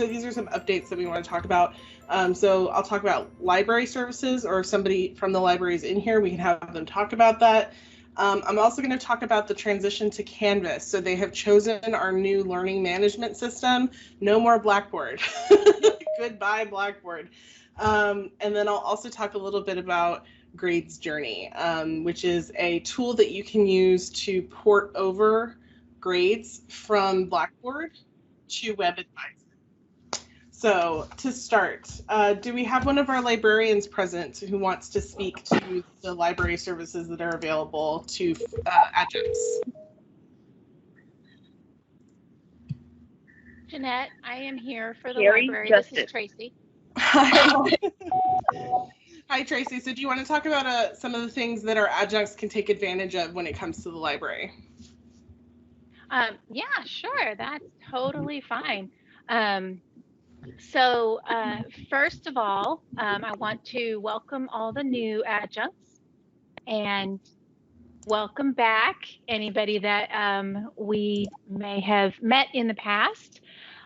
So these are some updates that we want to talk about. So I'll talk about library services, or if somebody from the library is in here, we can have them talk about that. I'm also going to talk about the transition to Canvas. So they have chosen our new learning management system. No more Blackboard. Goodbye, Blackboard. And then I'll also talk a little bit about Grades Journey, which is a tool that you can use to port over grades from Blackboard to WebAdvisor. So to start, do we have one of our librarians present who wants to speak to the library services that are available to adjuncts? Jeanette, I am here for the library. This is Tracy. Hi. Hi, Tracy. So do you want to talk about some of the things that our adjuncts can take advantage of when it comes to the library? Yeah, sure. That's totally fine. So first of all, I want to welcome all the new adjuncts and welcome back anybody that we may have met in the past.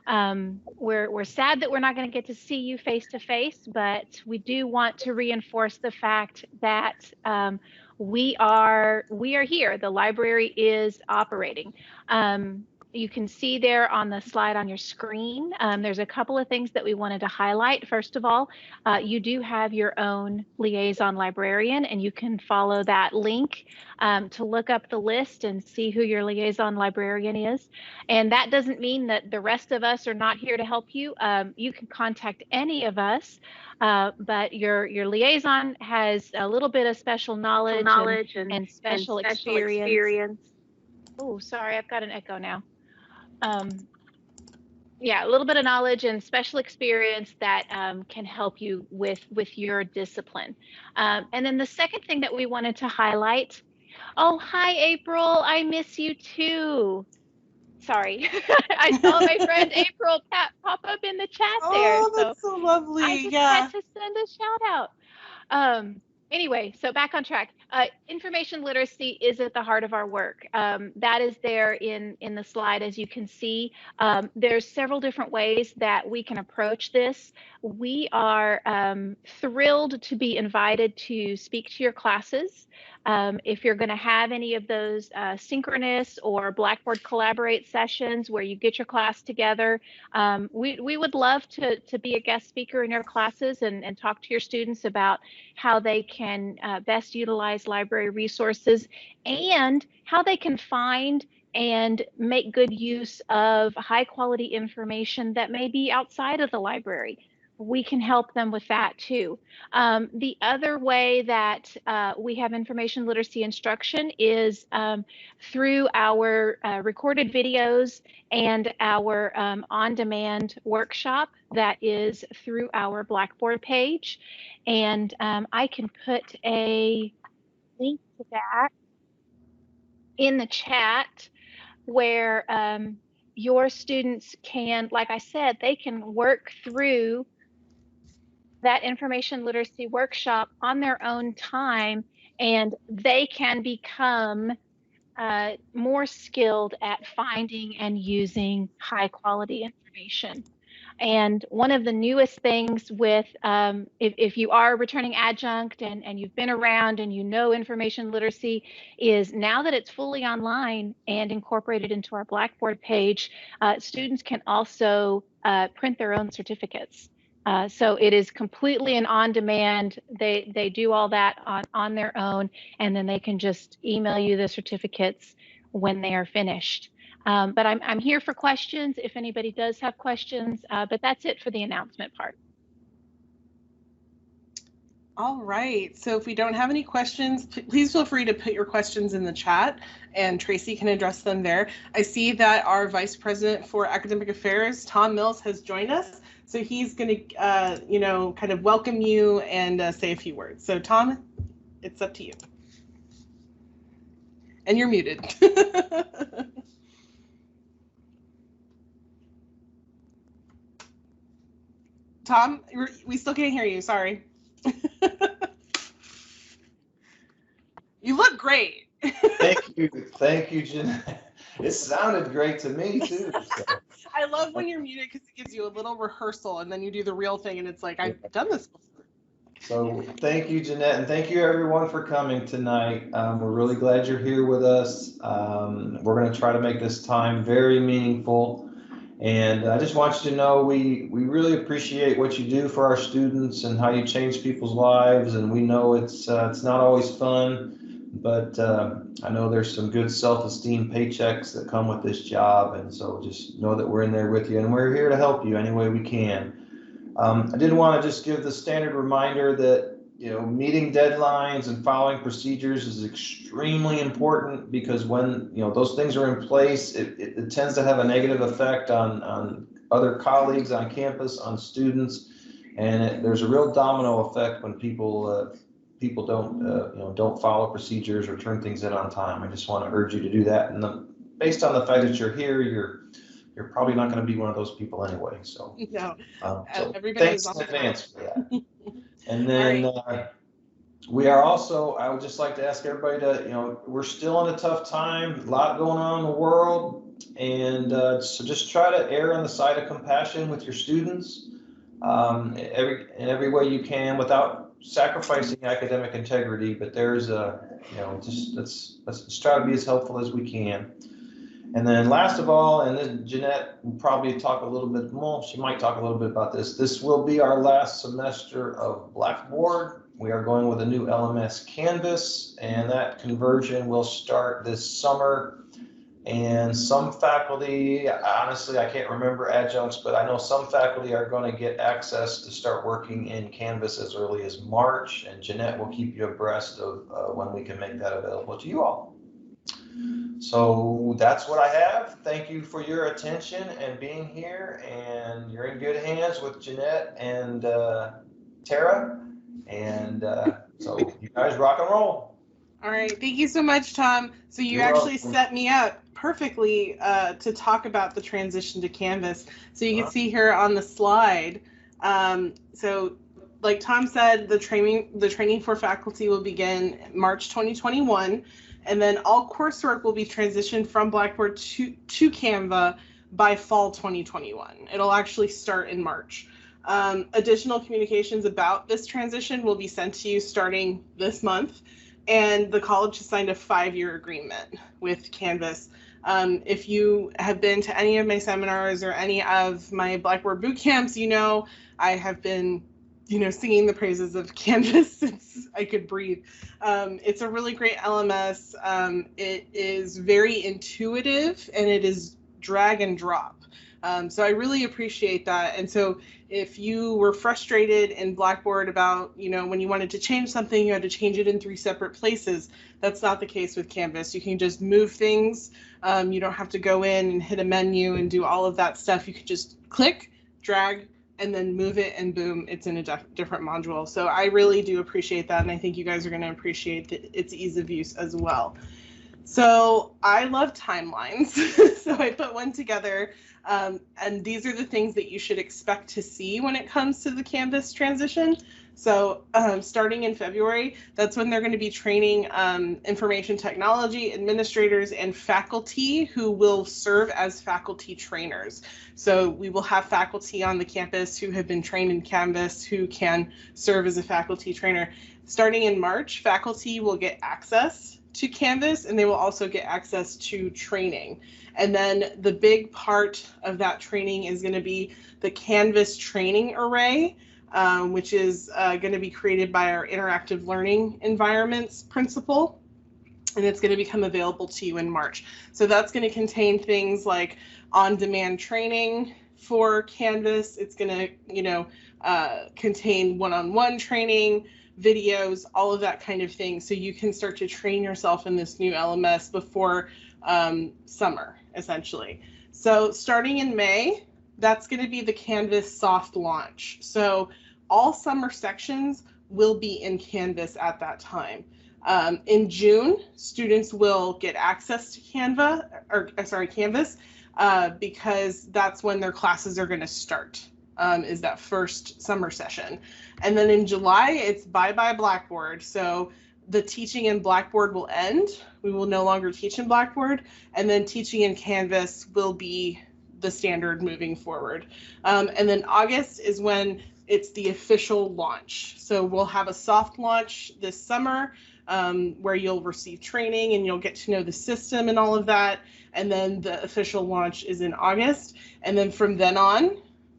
We're sad that we're not going to get to see you face to face, but we do want to reinforce the fact that we are here. The library is operating. You can see there on the slide on your screen, there's a couple of things that we wanted to highlight. First of all, you do have your own liaison librarian, and you can follow that link to look up the list and see who your liaison librarian is. And that doesn't mean that the rest of us are not here to help you. You can contact any of us, but your liaison has a little bit of special knowledge and special experience. Oh, sorry, I've got an echo now. Yeah, a little bit of knowledge and special experience that can help you with your discipline. And then the second thing that we wanted to highlight, oh, hi, April, I miss you too. Sorry, I saw my friend April pop up in the chat there. Oh, that's so lovely. I just had to send a shout out. Anyway, so back on track. Information literacy is at the heart of our work. That is there in the slide, as you can see. There's several different ways that we can approach this. We are thrilled to be invited to speak to your classes. If you're going to have any of those synchronous or Blackboard Collaborate sessions where you get your class together, we would love to be a guest speaker in your classes and talk to your students about how they can best utilize library resources and how they can find and make good use of high quality information that may be outside of the library. We can help them with that too. The other way that we have information literacy instruction is through our recorded videos and our on-demand workshop that is through our Blackboard page. And I can put a link to that in the chat where your students can, like I said, they can work through that information literacy workshop on their own time, and they can become more skilled at finding and using high quality information. And one of the newest things with, if you are a returning adjunct and you've been around and you know information literacy, is now that it's fully online and incorporated into our Blackboard page, students can also print their own certificates. So it is completely an on-demand. They do all that on their own, and then they can just email you the certificates when they are finished. But I'm here for questions if anybody does have questions, but that's it for the announcement part. All right, so if we don't have any questions, please feel free to put your questions in the chat and Tracy can address them there. I see that our Vice President for Academic Affairs, Tom Mills, has joined us. So he's going to, kind of welcome you and say a few words. So Tom, it's up to you. And you're muted. Tom, we still can't hear you. Sorry. You look great. Thank you, Jeanette. It sounded great to me too. So. I love when you're muted because it gives you a little rehearsal and then you do the real thing and it's like, I've done this before. So thank you, Jeanette, and thank you everyone for coming tonight. We're really glad you're here with us. We're going to try to make this time very meaningful. And I just want you to know we really appreciate what you do for our students and how you change people's lives. And we know it's not always fun, but I know there's some good self-esteem paychecks that come with this job. And so just know that we're in there with you, and we're here to help you any way we can. I did want to just give the standard reminder that, you know, meeting deadlines and following procedures is extremely important, because when, you know, those things are in place, it tends to have a negative effect on other colleagues on campus, on students, and there's a real domino effect when people don't follow procedures or turn things in on time. I just want to urge you to do that, and based on the fact that you're here, you're probably not going to be one of those people anyway. So, no, so everybody's thanks on in advance for that. And All then we are also, I would just like to ask everybody to, you know, we're still in a tough time, a lot going on in the world. And so just try to err on the side of compassion with your students every way you can without sacrificing academic integrity. But there's you know, just let's try to be as helpful as we can. And then last of all, and then Jeanette will probably talk a little bit more, she might talk a little bit about this. This will be our last semester of Blackboard. We are going with a new LMS Canvas, and that conversion will start this summer. And some faculty, honestly, I can't remember adjuncts, but I know some faculty are going to get access to start working in Canvas as early as March, and Jeanette will keep you abreast of when we can make that available to you all. So that's what I have. Thank you for your attention and being here, and you're in good hands with Jeanette and Tara, and so you guys rock and roll. All right, thank you so much, Tom. So you actually set me up perfectly to talk about the transition to Canvas. So you can see here on the slide. So like Tom said, the training for faculty will begin March 2021. And then all coursework will be transitioned from Blackboard to Canva by fall 2021. It'll actually start in March. Additional communications about this transition will be sent to you starting this month. And the college has signed a 5-year agreement with Canvas. If you have been to any of my seminars or any of my Blackboard boot camps, you know I have been singing the praises of Canvas since I could breathe. It's a really great LMS. It is very intuitive, and it is drag and drop. So I really appreciate that. And so if you were frustrated in Blackboard about, when you wanted to change something, you had to change it in 3 separate places, that's not the case with Canvas. You can just move things. You don't have to go in and hit a menu and do all of that stuff. You could just click, drag, and then move it, and boom, it's in a different module. So I really do appreciate that, and I think you guys are going to appreciate its ease of use as well. So I love timelines, so I put one together, and these are the things that you should expect to see when it comes to the Canvas transition. So starting in February, that's when they're going to be training information technology administrators and faculty who will serve as faculty trainers. So we will have faculty on the campus who have been trained in Canvas who can serve as a faculty trainer. Starting in March, faculty will get access to Canvas, and they will also get access to training. And then the big part of that training is going to be the Canvas training array, which is going to be created by our interactive learning environments principal, and it's going to become available to you in March. So that's going to contain things like on-demand training for Canvas. It's going to, contain one-on-one training, videos, all of that kind of thing, so you can start to train yourself in this new LMS before summer, essentially. So starting in May, that's going to be the Canvas soft launch. So all summer sections will be in Canvas at that time. In June, students will get access to Canvas, because that's when their classes are going to start, is that first summer session. And then in July, it's bye-bye Blackboard. So the teaching in Blackboard will end. We will no longer teach in Blackboard, and then teaching in Canvas will be the standard moving forward. And then August is when it's the official launch. So we'll have a soft launch this summer where you'll receive training and you'll get to know the system and all of that. And then the official launch is in August. And then from then on,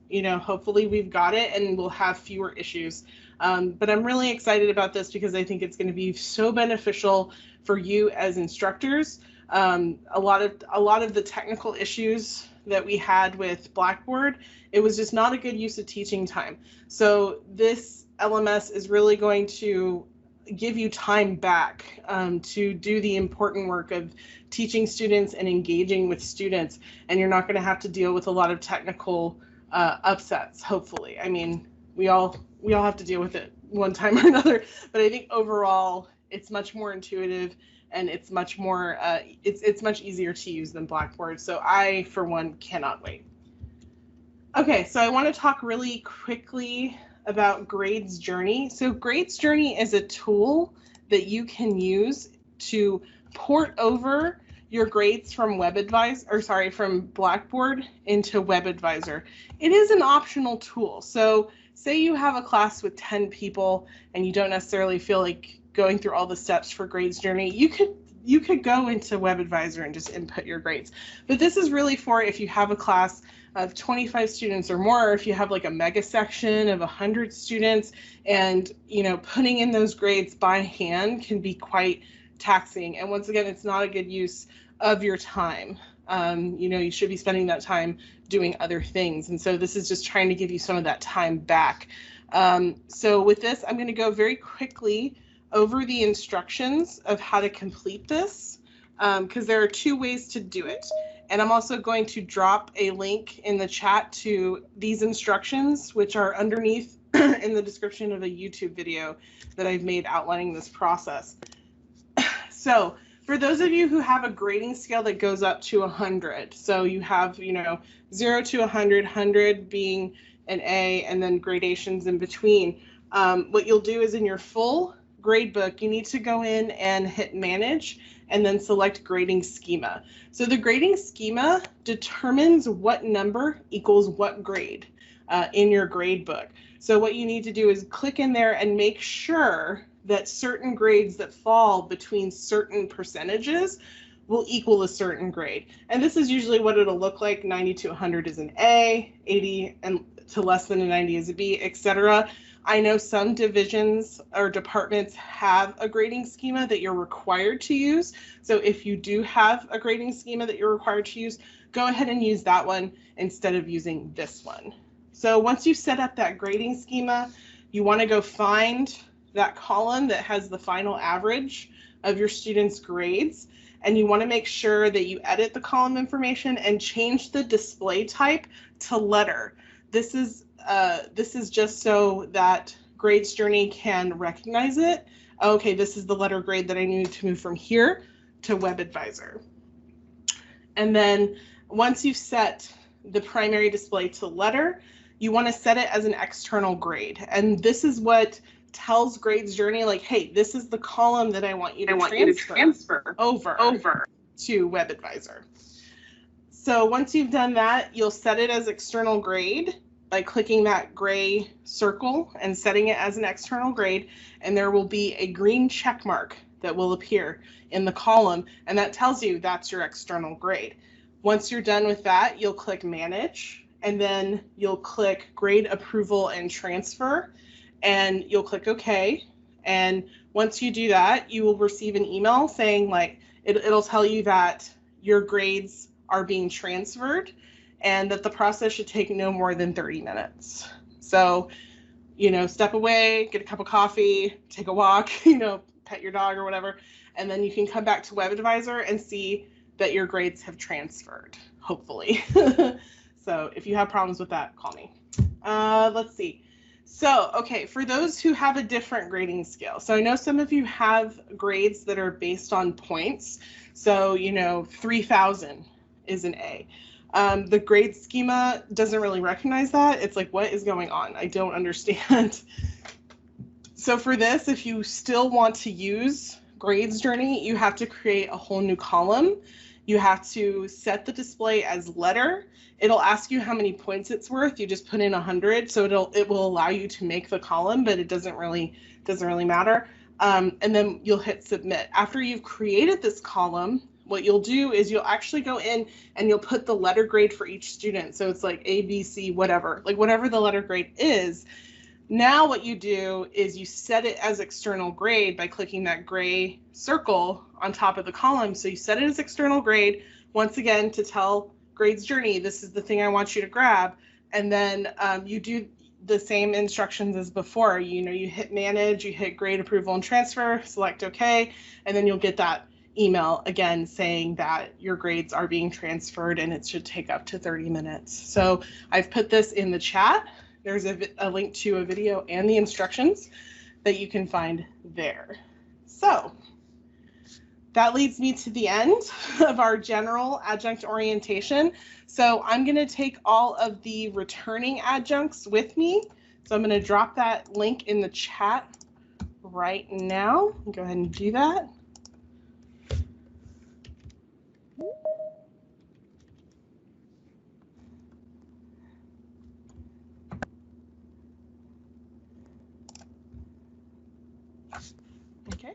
you know, hopefully we've got it and we'll have fewer issues. But I'm really excited about this because I think it's going to be so beneficial for you as instructors. A lot of the technical issues that we had with Blackboard, it was just not a good use of teaching time. So this LMS is really going to give you time back to do the important work of teaching students and engaging with students, and you're not going to have to deal with a lot of technical upsets, hopefully. I mean, we all have to deal with it one time or another, but I think overall it's much more intuitive and it's much more it's much easier to use than Blackboard. So I, for one, cannot wait. Okay, so I want to talk really quickly about Grades Journey. So Grades Journey is a tool that you can use to port over your grades from from Blackboard into WebAdvisor. It is an optional tool. So say you have a class with 10 people and you don't necessarily feel like going through all the steps for Grades Journey, you could go into WebAdvisor and just input your grades. But this is really for if you have a class of 25 students or more, or if you have like a mega section of 100 students, and you know, putting in those grades by hand can be quite taxing. And once again, it's not a good use of your time. You know, you should be spending that time doing other things. And so this is just trying to give you some of that time back. So with this, I'm going to go very quickly over the instructions of how to complete this, because there are two ways to do it. And I'm also going to drop a link in the chat to these instructions, which are underneath in the description of a YouTube video that I've made outlining this process. So for those of you who have a grading scale that goes up to 100, so you have, you know, 0 to 100, 100 being an A, and then gradations in between, what you'll do is in your full gradebook, you need to go in and hit Manage and then select Grading Schema. So the grading schema determines what number equals what grade in your gradebook. So what you need to do is click in there and make sure that certain grades that fall between certain percentages will equal a certain grade. And this is usually what it'll look like. 90 to 100 is an A, 80 and to less than a 90 is a B, etc. I know some divisions or departments have a grading schema that you're required to use. So if you do have a grading schema that you're required to use, go ahead and use that one instead of using this one. So once you set up that grading schema, you want to go find that column that has the final average of your students' grades, and you want to make sure that you edit the column information and change the display type to letter. This is just so that Grades Journey can recognize it. Okay, this is the letter grade that I need to move from here to WebAdvisor. And then once you've set the primary display to letter, you want to set it as an external grade. And this is what tells Grades Journey, like, hey, this is the column that I want you to transfer over to WebAdvisor. So once you've done that, you'll set it as external grade by clicking that gray circle and setting it as an external grade, and there will be a green check mark that will appear in the column, and that tells you that's your external grade. Once you're done with that, you'll click Manage, and then you'll click Grade Approval and Transfer, and you'll click OK. And once you do that, you will receive an email saying, like, it'll tell you that your grades are being transferred and that the process should take no more than 30 minutes. So, you know, step away, get a cup of coffee, take a walk, you know, pet your dog or whatever, and then you can come back to WebAdvisor and see that your grades have transferred, hopefully. So if you have problems with that, call me. Let's see. So, okay, for those who have a different grading scale, so I know some of you have grades that are based on points. So, you know, 3,000 is an A. The grade schema doesn't really recognize that. It's like, what is going on? I don't understand. So for this, if you still want to use Grades Journey, you have to create a whole new column. You have to set the display as letter. It'll ask you how many points it's worth. You just put in 100, so it will allow you to make the column, but it doesn't really matter. And then you'll hit submit. After you've created this column, what you'll do is you'll actually go in and you'll put the letter grade for each student. So it's like A, B, C, whatever, like whatever the letter grade is. Now what you do is you set it as external grade by clicking that gray circle on top of the column. So you set it as external grade, once again, to tell Grades Journey, this is the thing I want you to grab. And then you do the same instructions as before. You hit manage, you hit grade approval and transfer, select OK, and then you'll get that email again saying that your grades are being transferred, and it should take up to 30 minutes. So I've put this in the chat. There's a link to a video and the instructions that you can find there. So that leads me to the end of our general adjunct orientation. So I'm going to take all of the returning adjuncts with me. So I'm going to drop that link in the chat right now. Go ahead and do that. Okay.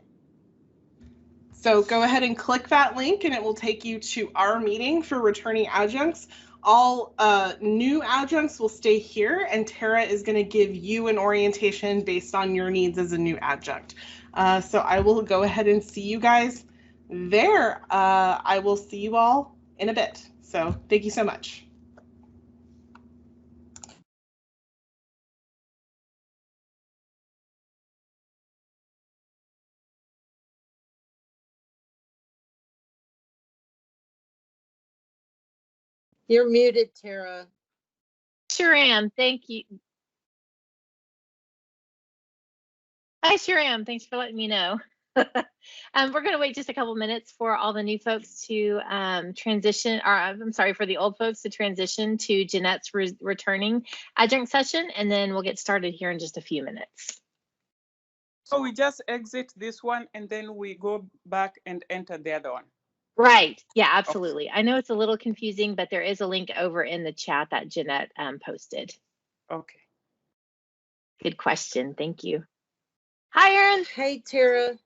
So go ahead and click that link and it will take you to our meeting for returning adjuncts. All new adjuncts will stay here, and Tara is going to give you an orientation based on your needs as a new adjunct. So I will go ahead and see you guys there. I will see you all in a bit. So thank you so much. You're muted, Tara. Sure am. Thank you. I sure am. Thanks for letting me know. We're going to wait just a couple minutes for all the new folks to transition, or I'm sorry, for the old folks to transition to Jeanette's returning adjunct session, and then we'll get started here in just a few minutes. So we just exit this one and then we go back and enter the other one. Right. Yeah, absolutely. Okay. I know it's a little confusing, but there is a link over in the chat that Jeanette posted. Okay. Good question. Thank you. Hi, Erin. Hey, Tara.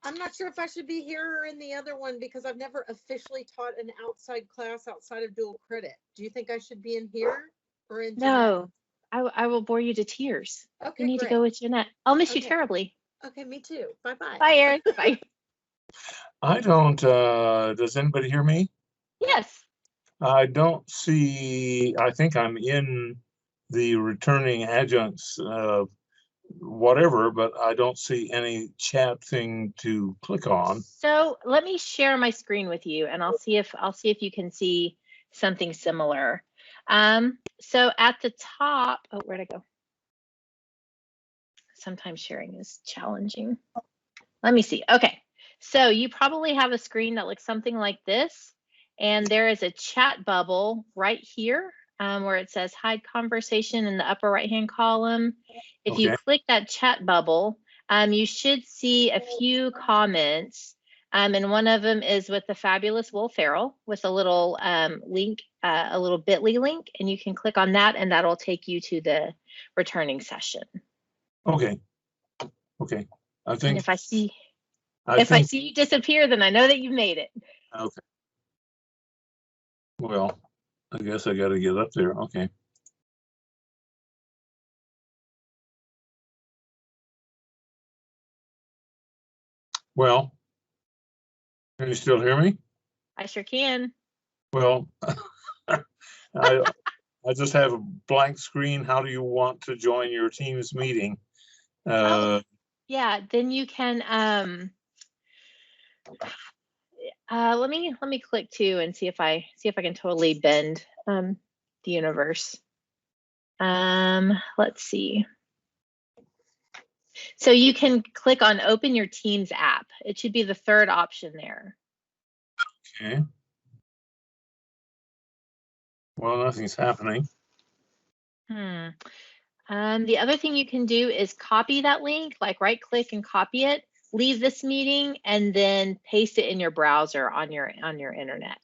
I'm not sure if I should be here or in the other one because I've never officially taught an outside class outside of dual credit. Do you think I should be in here or in Jeanette? No, I will bore you to tears. Okay, you need great. to go with Jeanette. I'll miss you terribly. Okay, me too. Bye-bye. Bye, Erin. Bye. I don't, does anybody hear me? Yes. I don't see, I think I'm in the returning adjuncts, whatever, but I don't see any chat thing to click on. So let me share my screen with you, and I'll see if you can see something similar. So at the top, oh, where'd I go? Sometimes sharing is challenging. Let me see. Okay. So you probably have a screen that looks something like this, and there is a chat bubble right here where it says hide conversation in the upper right-hand column. If you click that chat bubble, you should see a few comments, and one of them is with the fabulous Will Ferrell with a little link, a little bit.ly link, and you can click on that, and that'll take you to the returning session. Okay. Okay. I think. And if I see you disappear, then I know that you made it. Okay. Well, I guess I got to get up there. Okay. Well, can you still hear me? I sure can. Well, I just have a blank screen. How do you want to join your team's meeting? Yeah, then you can let me click too and see if I can totally bend the universe. Let's see. So you can click on open your Teams app. It should be the third option there. Okay. Well, nothing's happening. The other thing you can do is copy that link, like right click and copy it, leave this meeting, and then paste it in your browser on your internet.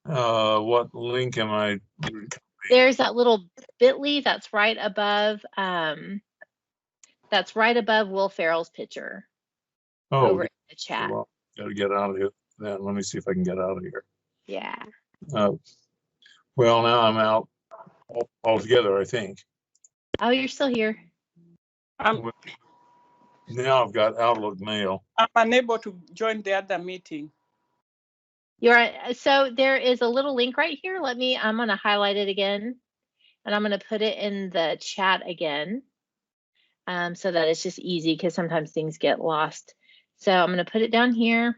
What link am I? There's that little bit.ly that's right above Will Ferrell's picture over in the chat. Well, gotta get out of here. Then let me see if I can get out of here. Yeah. Well, now I'm out altogether, I think. Oh, you're still here. Now I've got Outlook Mail. I'm unable to join the other meeting. So there is a little link right here. I'm going to highlight it again, and I'm going to put it in the chat again, so that it's just easy, because sometimes things get lost. So I'm going to put it down here.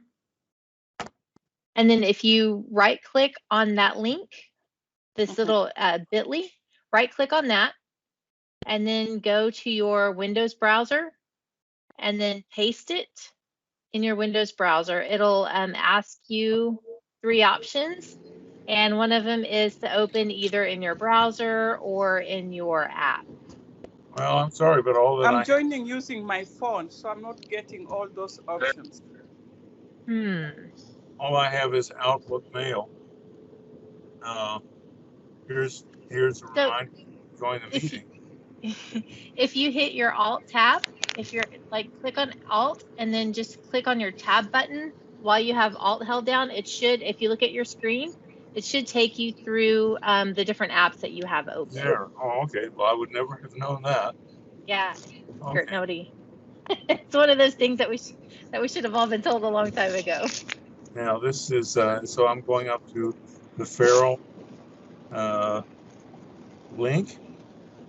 And then if you right click on that link, this little bit.ly, right click on that, and then go to your Windows browser and then paste it in your Windows browser. It'll ask you 3 options, and one of them is to open either in your browser or in your app. Well, I'm sorry, but all that I'm joining using my phone, so I'm not getting all those options. All I have is Outlook Mail. Here's a reminder. Join the meeting. If you hit your Alt tab, if you're click on Alt and then just click on your tab button while you have Alt held down, it should, if you look at your screen, it should take you through the different apps that you have open. There. Oh, okay. Well, I would never have known that. Yeah. Okay. Nobody. It's one of those things that we should have all been told a long time ago. Now this is so I'm going up to the Ferrell link.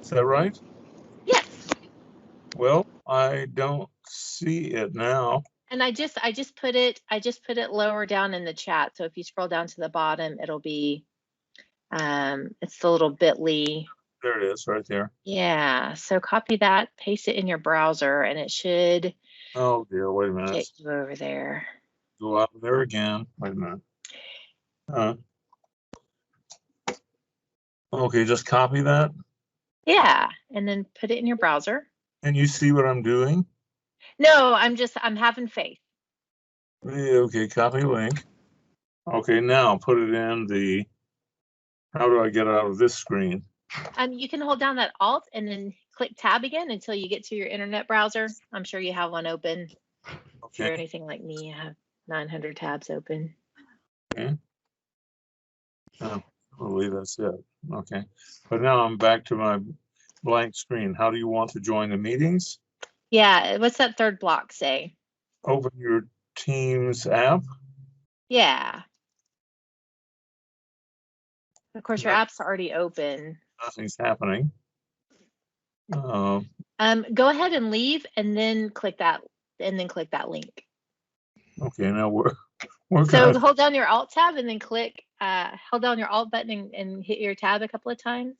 Is that right? Yes. Well, I don't see it now. And I just put it lower down in the chat. So if you scroll down to the bottom, it'll be it's the little bit.ly. There it is, right there. Yeah. So copy that, paste it in your browser, and it should. Oh dear, wait a minute. Get you over there. Go out there again. Wait a minute. Okay, just copy that. Yeah, and then put it in your browser. And you see what I'm doing? No, I'm having faith. Yeah, okay, copy link. Okay, now put it in the, how do I get out of this screen? You can hold down that Alt and then click Tab again until you get to your internet browser. I'm sure you have one open. Okay. If you're anything like me, you have 900 tabs open. Okay. Oh, I believe that's it. Okay. But now I'm back to my blank screen. How do you want to join the meetings? Yeah. What's that third block say? Open your Teams app. Yeah. Of course, your app's already open. Nothing's happening. Go ahead and leave, and then click that, link. Okay, now we're so hold down your Alt tab and then click. Hold down your Alt button and hit your tab a couple of times.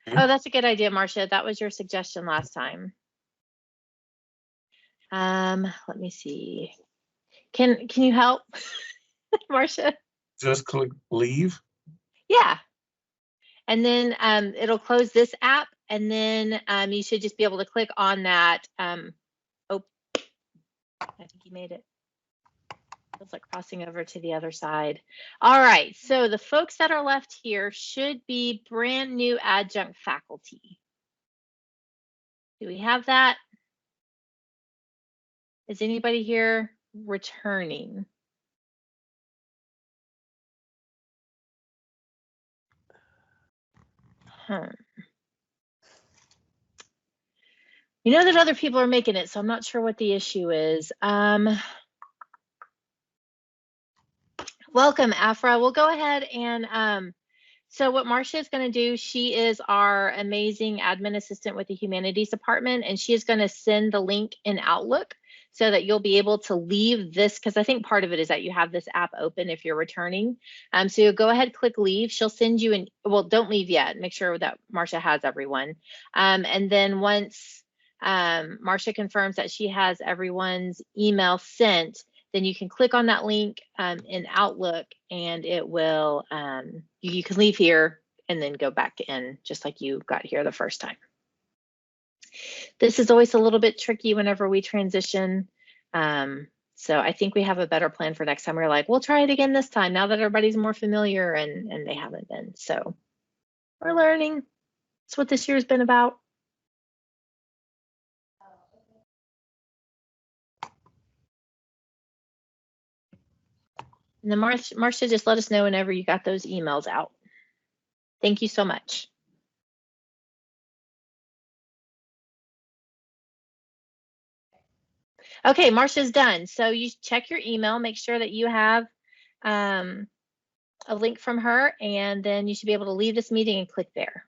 Okay. Oh, that's a good idea, Marcia. That was your suggestion last time. Let me see. Can you help, Marcia? Just click leave. Yeah. And then it'll close this app, and then you should just be able to click on that. Oh, I think you made it. It's like crossing over to the other side. All right, so the folks that are left here should be brand new adjunct faculty. Do we have that? Is anybody here returning? You know that other people are making it, so I'm not sure what the issue is. Welcome, Afra. We'll go ahead and so what Marcia is going to do, she is our amazing admin assistant with the humanities department, and she is going to send the link in Outlook so that you'll be able to leave this, because I think part of it is that you have this app open if you're returning. So you'll go ahead, click leave. She'll send you well, don't leave yet. Make sure that Marcia has everyone. And then once Marcia confirms that she has everyone's email sent, then you can click on that link in Outlook, and it will, you can leave here and then go back in just like you got here the first time. This is always a little bit tricky whenever we transition. So I think we have a better plan for next time. We're like, we'll try it again this time now that everybody's more familiar, and they haven't been. So we're learning. That's what this year's been about. And then Marcia, just let us know whenever you got those emails out. Thank you so much. Okay, Marcia's done. So you check your email, make sure that you have a link from her, and then you should be able to leave this meeting and click there.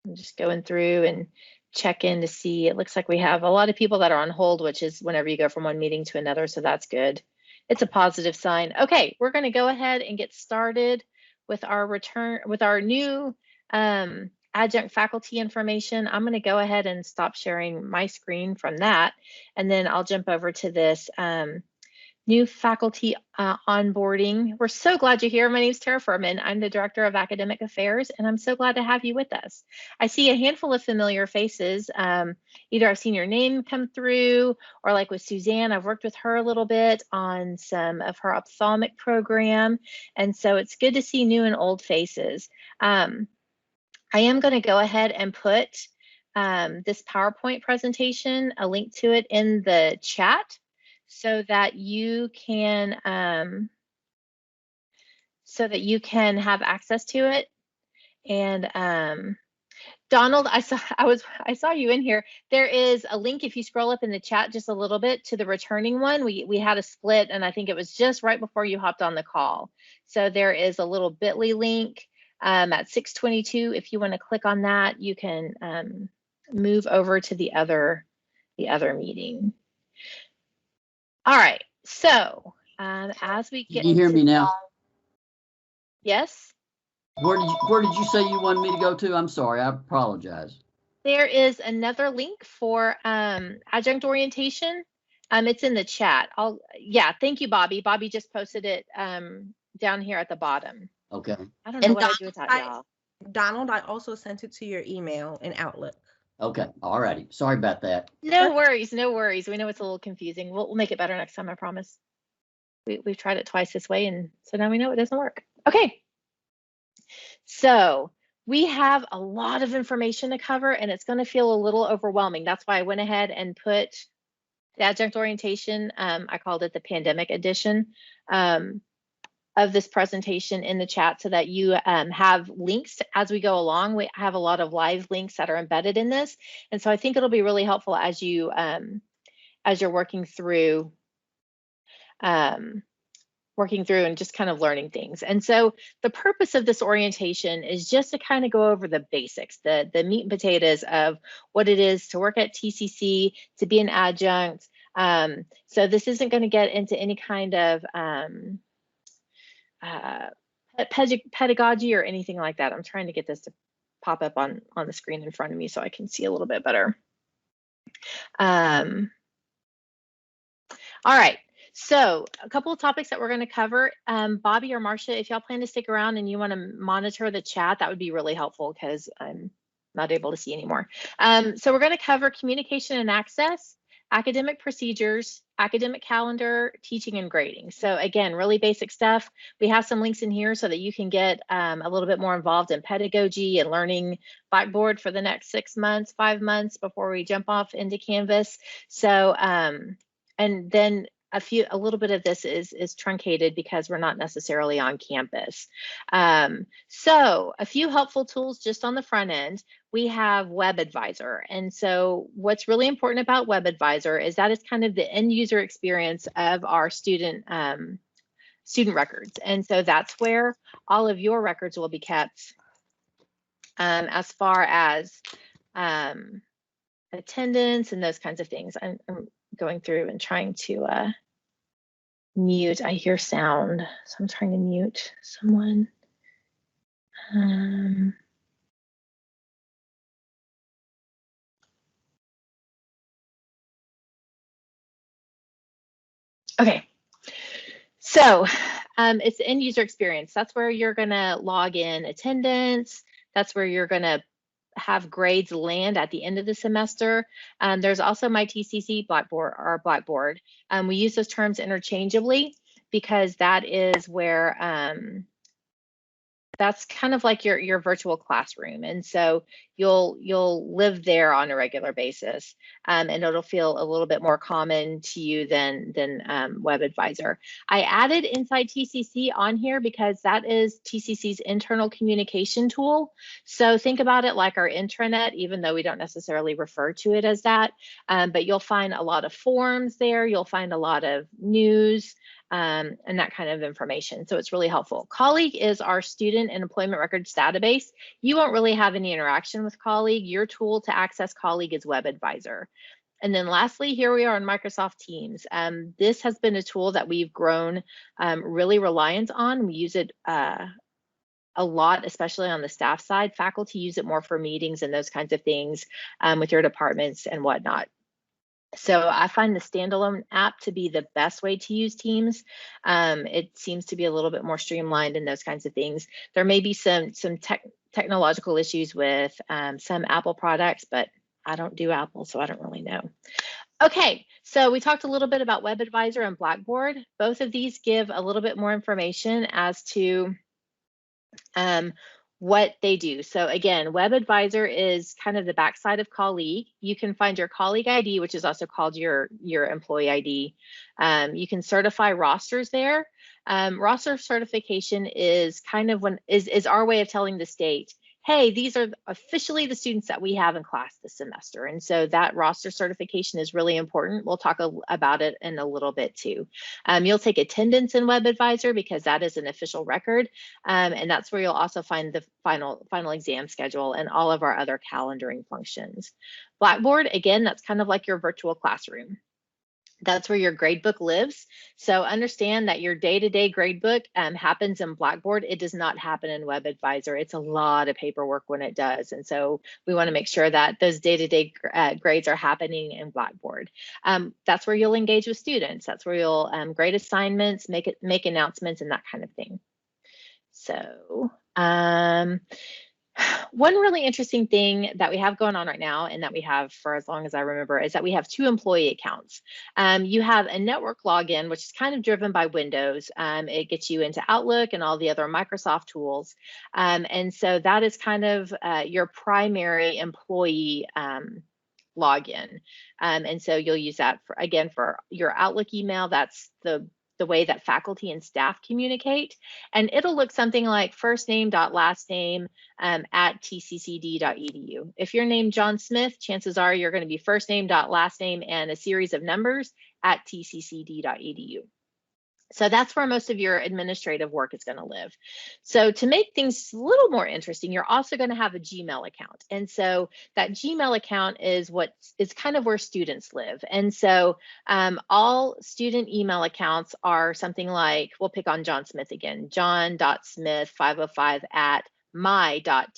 I'm just going through and checking to see. It looks like we have a lot of people that are on hold, which is whenever you go from one meeting to another, so that's good. It's a positive sign. Okay, we're going to go ahead and get started with our new adjunct faculty information. I'm going to go ahead and stop sharing my screen from that, and then I'll jump over to this new faculty onboarding. We're so glad you're here. My name is Tara Furman. I'm the Director of Academic Affairs, and I'm so glad to have you with us. I see a handful of familiar faces. Either I've seen your name come through, or like with Suzanne, I've worked with her a little bit on some of her ophthalmic program. And so it's good to see new and old faces. I am going to go ahead and put this PowerPoint presentation, a link to it in the chat, so that you can have access to it. And Donald, I saw you in here. There is a link if you scroll up in the chat just a little bit to the returning one. We had a split, and I think it was just right before you hopped on the call. So there is a little bit.ly link at 6:22. If you want to click on that, you can move over to the other meeting. All right, so as we get, can you hear me now? Yes. Where did you say you wanted me to go to? I'm sorry, I apologize. There is another link for adjunct orientation. It's in the chat. Thank you, Bobby. Bobby just posted it down here at the bottom. Okay. I don't know what I do without y'all. Donald, I also sent it to your email in Outlook. Okay, all righty. Sorry about that. No worries, no worries. We know it's a little confusing. We'll make it better next time, I promise. We've tried it twice this way, and so now we know it doesn't work. Okay. So we have a lot of information to cover, and it's going to feel a little overwhelming. That's why I went ahead and put the adjunct orientation. I called it the pandemic edition of this presentation in the chat, so that you have links as we go along. We have a lot of live links that are embedded in this, and so I think it'll be really helpful as you're working through and just kind of learning things. And so the purpose of this orientation is just to kind of go over the basics, the meat and potatoes of what it is to work at TCC, to be an adjunct. So this isn't going to get into any kind of pedagogy or anything like that. I'm trying to get this to pop up on the screen in front of me so I can see a little bit better. All right. So a couple of topics that we're going to cover. Bobby or Marcia, if y'all plan to stick around and you want to monitor the chat, that would be really helpful because I'm not able to see anymore. So we're going to cover communication and access, academic procedures, academic calendar, teaching and grading. So again, really basic stuff. We have some links in here so that you can get a little bit more involved in pedagogy and learning Blackboard for the next 6 months, 5 months before we jump off into Canvas. So, and then a little bit of this is truncated because we're not necessarily on campus. So a few helpful tools just on the front end. We have Web Advisor. And so what's really important about Web Advisor is that it's kind of the end user experience of our student records. And so that's where all of your records will be kept as far as attendance and those kinds of things. I'm going through and trying to mute. I hear sound, so I'm trying to mute someone. Okay, so it's the end user experience. That's where you're gonna log in attendance. That's where you're gonna have grades land at the end of the semester. There's also my TCC Blackboard. We use those terms interchangeably because that is where that's kind of like your virtual classroom, and so you'll live there on a regular basis, and it'll feel a little bit more common to you than Web Advisor. I added Inside TCC on here because that is TCC's internal communication tool. So think about it like our intranet, even though we don't necessarily refer to it as that. But you'll find a lot of forms there. You'll find a lot of news. And that kind of information. So it's really helpful. Colleague is our student and employment records database. You won't really have any interaction with Colleague. Your tool to access Colleague is Web Advisor. And then lastly, here we are in Microsoft Teams. This has been a tool that we've grown really reliant on. We use it a lot, especially on the staff side. Faculty use it more for meetings and those kinds of things with your departments and whatnot. So I find the standalone app to be the best way to use Teams. It seems to be a little bit more streamlined and those kinds of things. There may be some technological issues with some Apple products, but I don't do Apple, so I don't really know. Okay, so we talked a little bit about Web Advisor and Blackboard. Both of these give a little bit more information as to what they do. So again, Web Advisor is kind of the backside of Colleague. You can find your Colleague ID, which is also called your employee ID. You can certify rosters there. Roster certification is kind of is our way of telling the state, hey, these are officially the students that we have in class this semester. And so that roster certification is really important. We'll talk about it in a little bit too. You'll take attendance in Web Advisor because that is an official record. And that's where you'll also find the final exam schedule and all of our other calendaring functions. Blackboard, again, that's kind of like your virtual classroom. That's where your gradebook lives. So understand that your day-to-day gradebook happens in Blackboard. It does not happen in Web Advisor. It's a lot of paperwork when it does. And so we want to make sure that those day-to-day grades are happening in Blackboard. That's where you'll engage with students. That's where you'll grade assignments, make announcements, and that kind of thing. So one really interesting thing that we have going on right now, and that we have for as long as I remember, is that we have 2 employee accounts. You have a network login, which is kind of driven by Windows. It gets you into Outlook and all the other Microsoft tools. And so that is kind of your primary employee login. And so you'll use that for your Outlook email. That's the way that faculty and staff communicate. And it'll look something like firstname.lastname at tccd.edu. If you're named John Smith, chances are you're going to be firstname.lastname and a series of numbers at tccd.edu. So that's where most of your administrative work is going to live. So to make things a little more interesting, you're also going to have a Gmail account. And so that Gmail account is kind of where students live. And so all student email accounts are something like, we'll pick on John Smith again, john.smith505 at my.tccd.edu.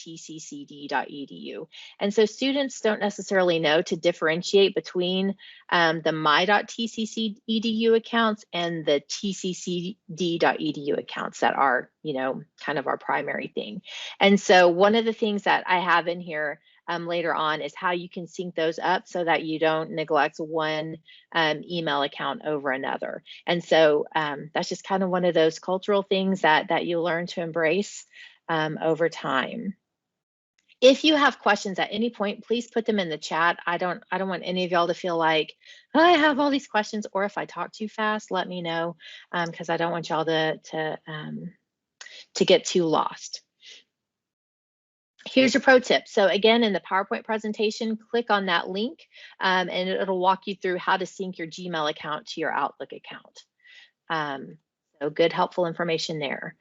And so students don't necessarily know to differentiate between the my.tccd.edu accounts and the tccd.edu accounts that are, kind of our primary thing. And so one of the things that I have in here later on is how you can sync those up so that you don't neglect one email account over another. And so that's just kind of one of those cultural things that you learn to embrace over time. If you have questions at any point, please put them in the chat. I don't want any of y'all to feel like, oh, I have all these questions, or if I talk too fast, let me know, because I don't want y'all to get too lost. Here's your pro tip. So again, in the PowerPoint presentation, click on that link and it'll walk you through how to sync your Gmail account to your Outlook account. So good, helpful information there.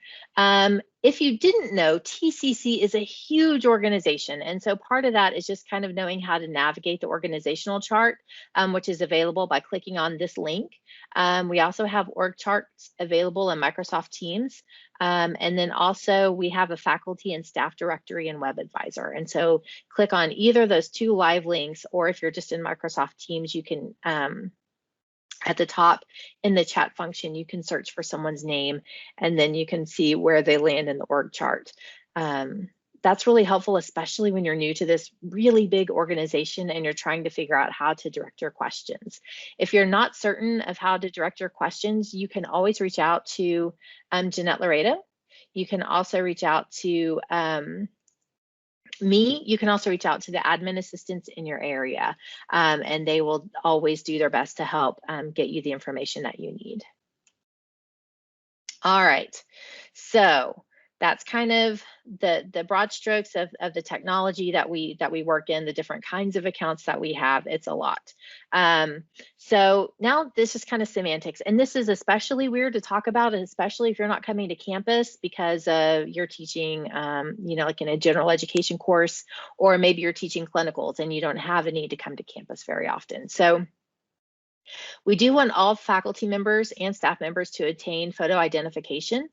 If you didn't know, TCC is a huge organization. And so part of that is just kind of knowing how to navigate the organizational chart, which is available by clicking on this link. We also have org charts available in Microsoft Teams. And then also we have a faculty and staff directory in Web Advisor. And so click on either of those 2 live links, or if you're just in Microsoft Teams, you can At the top in the chat function, you can search for someone's name, and then you can see where they land in the org chart. That's really helpful, especially when you're new to this really big organization and you're trying to figure out how to direct your questions. If you're not certain of how to direct your questions, you can always reach out to Jeanette Laredo. You can also reach out to me. You can also reach out to the admin assistants in your area, and they will always do their best to help get you the information that you need. All right, so that's kind of the broad strokes of the technology that we work in, the different kinds of accounts that we have. It's a lot. So now this is kind of semantics, and this is especially weird to talk about, especially if you're not coming to campus because you're teaching, you know, like in a general education course, or maybe you're teaching clinicals and you don't have a need to come to campus very often. So we do want all faculty members and staff members to attain photo identification.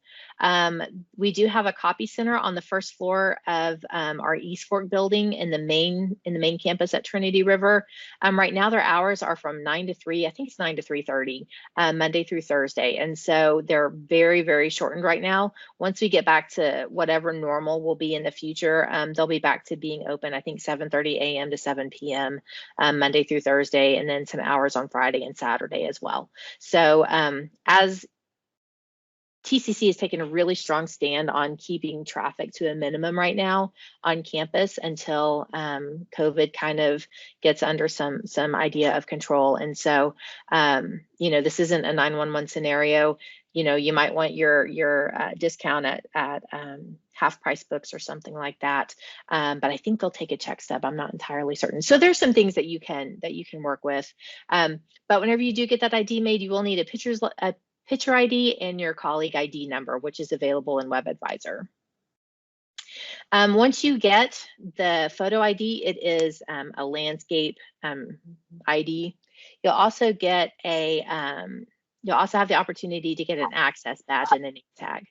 We do have a copy center on the first floor of our East Fork building in the main campus at Trinity River. Right now their hours are from 9 to 3, I think it's 9 to 3:30, Monday through Thursday. And so they're very, very shortened right now. Once we get back to whatever normal will be in the future, they'll be back to being open, I think 7:30 a.m. to 7 p.m. Monday through Thursday, and then some hours on Friday and Saturday as well. So as TCC is taking a really strong stand on keeping traffic to a minimum right now on campus until COVID kind of gets under some idea of control. And so, you know, this isn't a 911 scenario. You know, you might want your discount at half price books or something like that. But I think they'll take a check stub. I'm not entirely certain. So there's some things that you can work with. But whenever you do get that ID made, you will need a picture ID and your colleague ID number, which is available in WebAdvisor. Once you get the photo ID, it is a landscape ID. You'll also get you'll also have the opportunity to get an access badge and a name tag.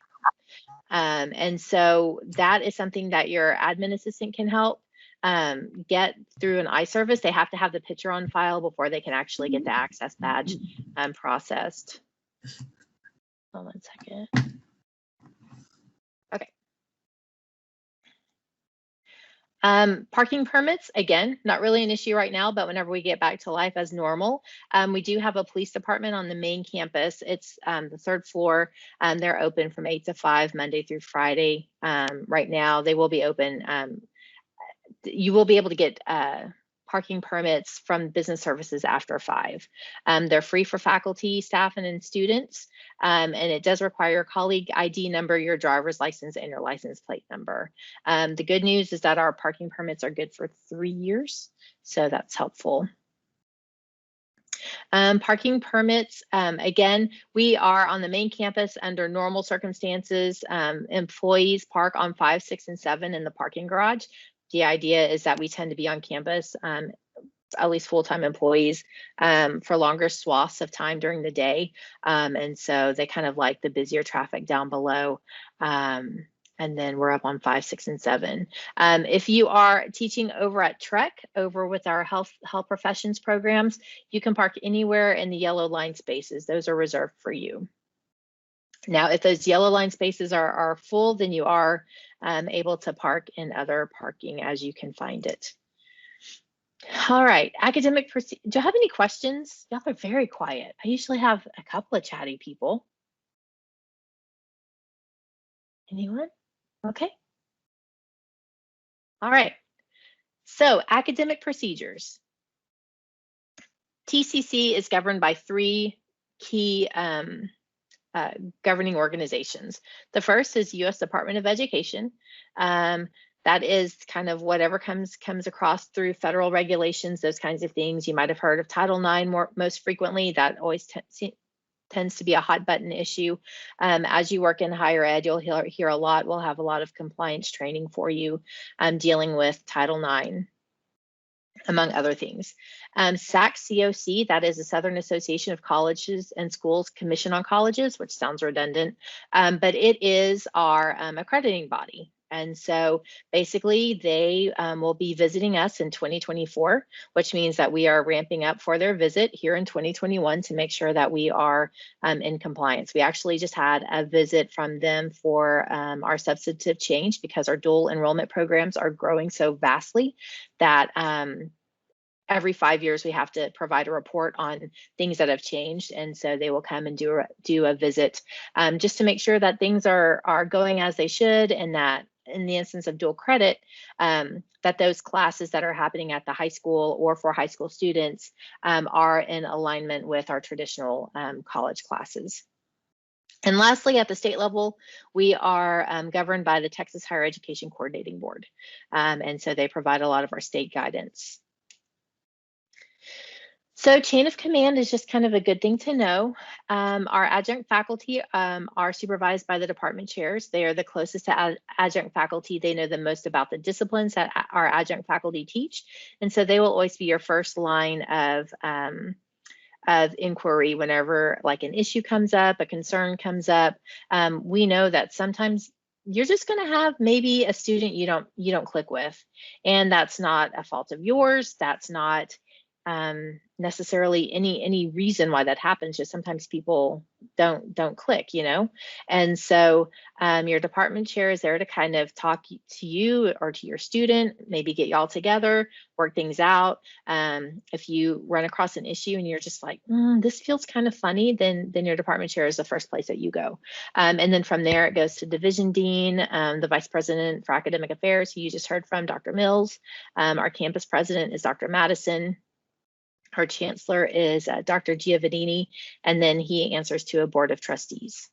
And so that is something that your admin assistant can help get through an iService. They have to have the picture on file before they can actually get the access badge processed. Hold on 1 second. Okay. Parking permits, again, not really an issue right now, but whenever we get back to life as normal, we do have a police department on the main campus. It's the 3rd floor. They're open from 8 to 5, Monday through Friday. Right now, they will be open. You will be able to get parking permits from business services after 5. They're free for faculty, staff, and students. And it does require your colleague ID number, your driver's license, and your license plate number. The good news is that our parking permits are good for 3 years, so that's helpful. Parking permits, again, we are on the main campus under normal circumstances. Employees park on 5, 6, and 7 in the parking garage. The idea is that we tend to be on campus, at least full-time employees, for longer swaths of time during the day. And so they kind of like the busier traffic down below. And then we're up on 5, 6, and 7. If you are teaching over at Trek, over with our health professions programs, you can park anywhere in the yellow line spaces. Those are reserved for you. Now, if those yellow line spaces are full, then you are able to park in other parking as you can find it. All right, academic procedure. Do you have any questions? Y'all are very quiet. I usually have a couple of chatty people. Anyone? Okay. All right. So academic procedures. TCC is governed by 3 key governing organizations. The first is U.S. Department of Education. That is kind of whatever comes across through federal regulations, those kinds of things. You might have heard of Title IX most frequently. That always tends to be a hot button issue. As you work in higher ed, you'll hear a lot. We'll have a lot of compliance training for you dealing with Title IX, among other things. SAC-COC, that is the Southern Association of Colleges and Schools Commission on Colleges, which sounds redundant, but it is our accrediting body. And so basically they will be visiting us in 2024, which means that we are ramping up for their visit here in 2021 to make sure that we are in compliance. We actually just had a visit from them for our substantive change because our dual enrollment programs are growing so vastly that every 5 years we have to provide a report on things that have changed, and so they will come and do a visit just to make sure that things are going as they should, and that in the instance of dual credit, that those classes that are happening at the high school or for high school students are in alignment with our traditional college classes. And lastly, at the state level, we are governed by the Texas Higher Education Coordinating Board, and so they provide a lot of our state guidance. So chain of command is just kind of a good thing to know. Our adjunct faculty are supervised by the department chairs. They are the closest to adjunct faculty. They know the most about the disciplines that our adjunct faculty teach. And so they will always be your first line of inquiry whenever like an issue comes up, a concern comes up. We know that sometimes you're just going to have maybe a student you don't click with, and that's not a fault of yours. That's not necessarily any reason why that happens. Just sometimes people don't click, you know. And so your department chair is there to kind of talk to you or to your student, maybe get y'all together, work things out. If you run across an issue and you're just like, this feels kind of funny, then your department chair is the first place that you go. And then from there it goes to division dean, the vice president for academic affairs, who you just heard from, Dr. Mills. Our campus president is Dr. Madison. Our chancellor is Dr. Giovannini, and then he answers to a board of trustees.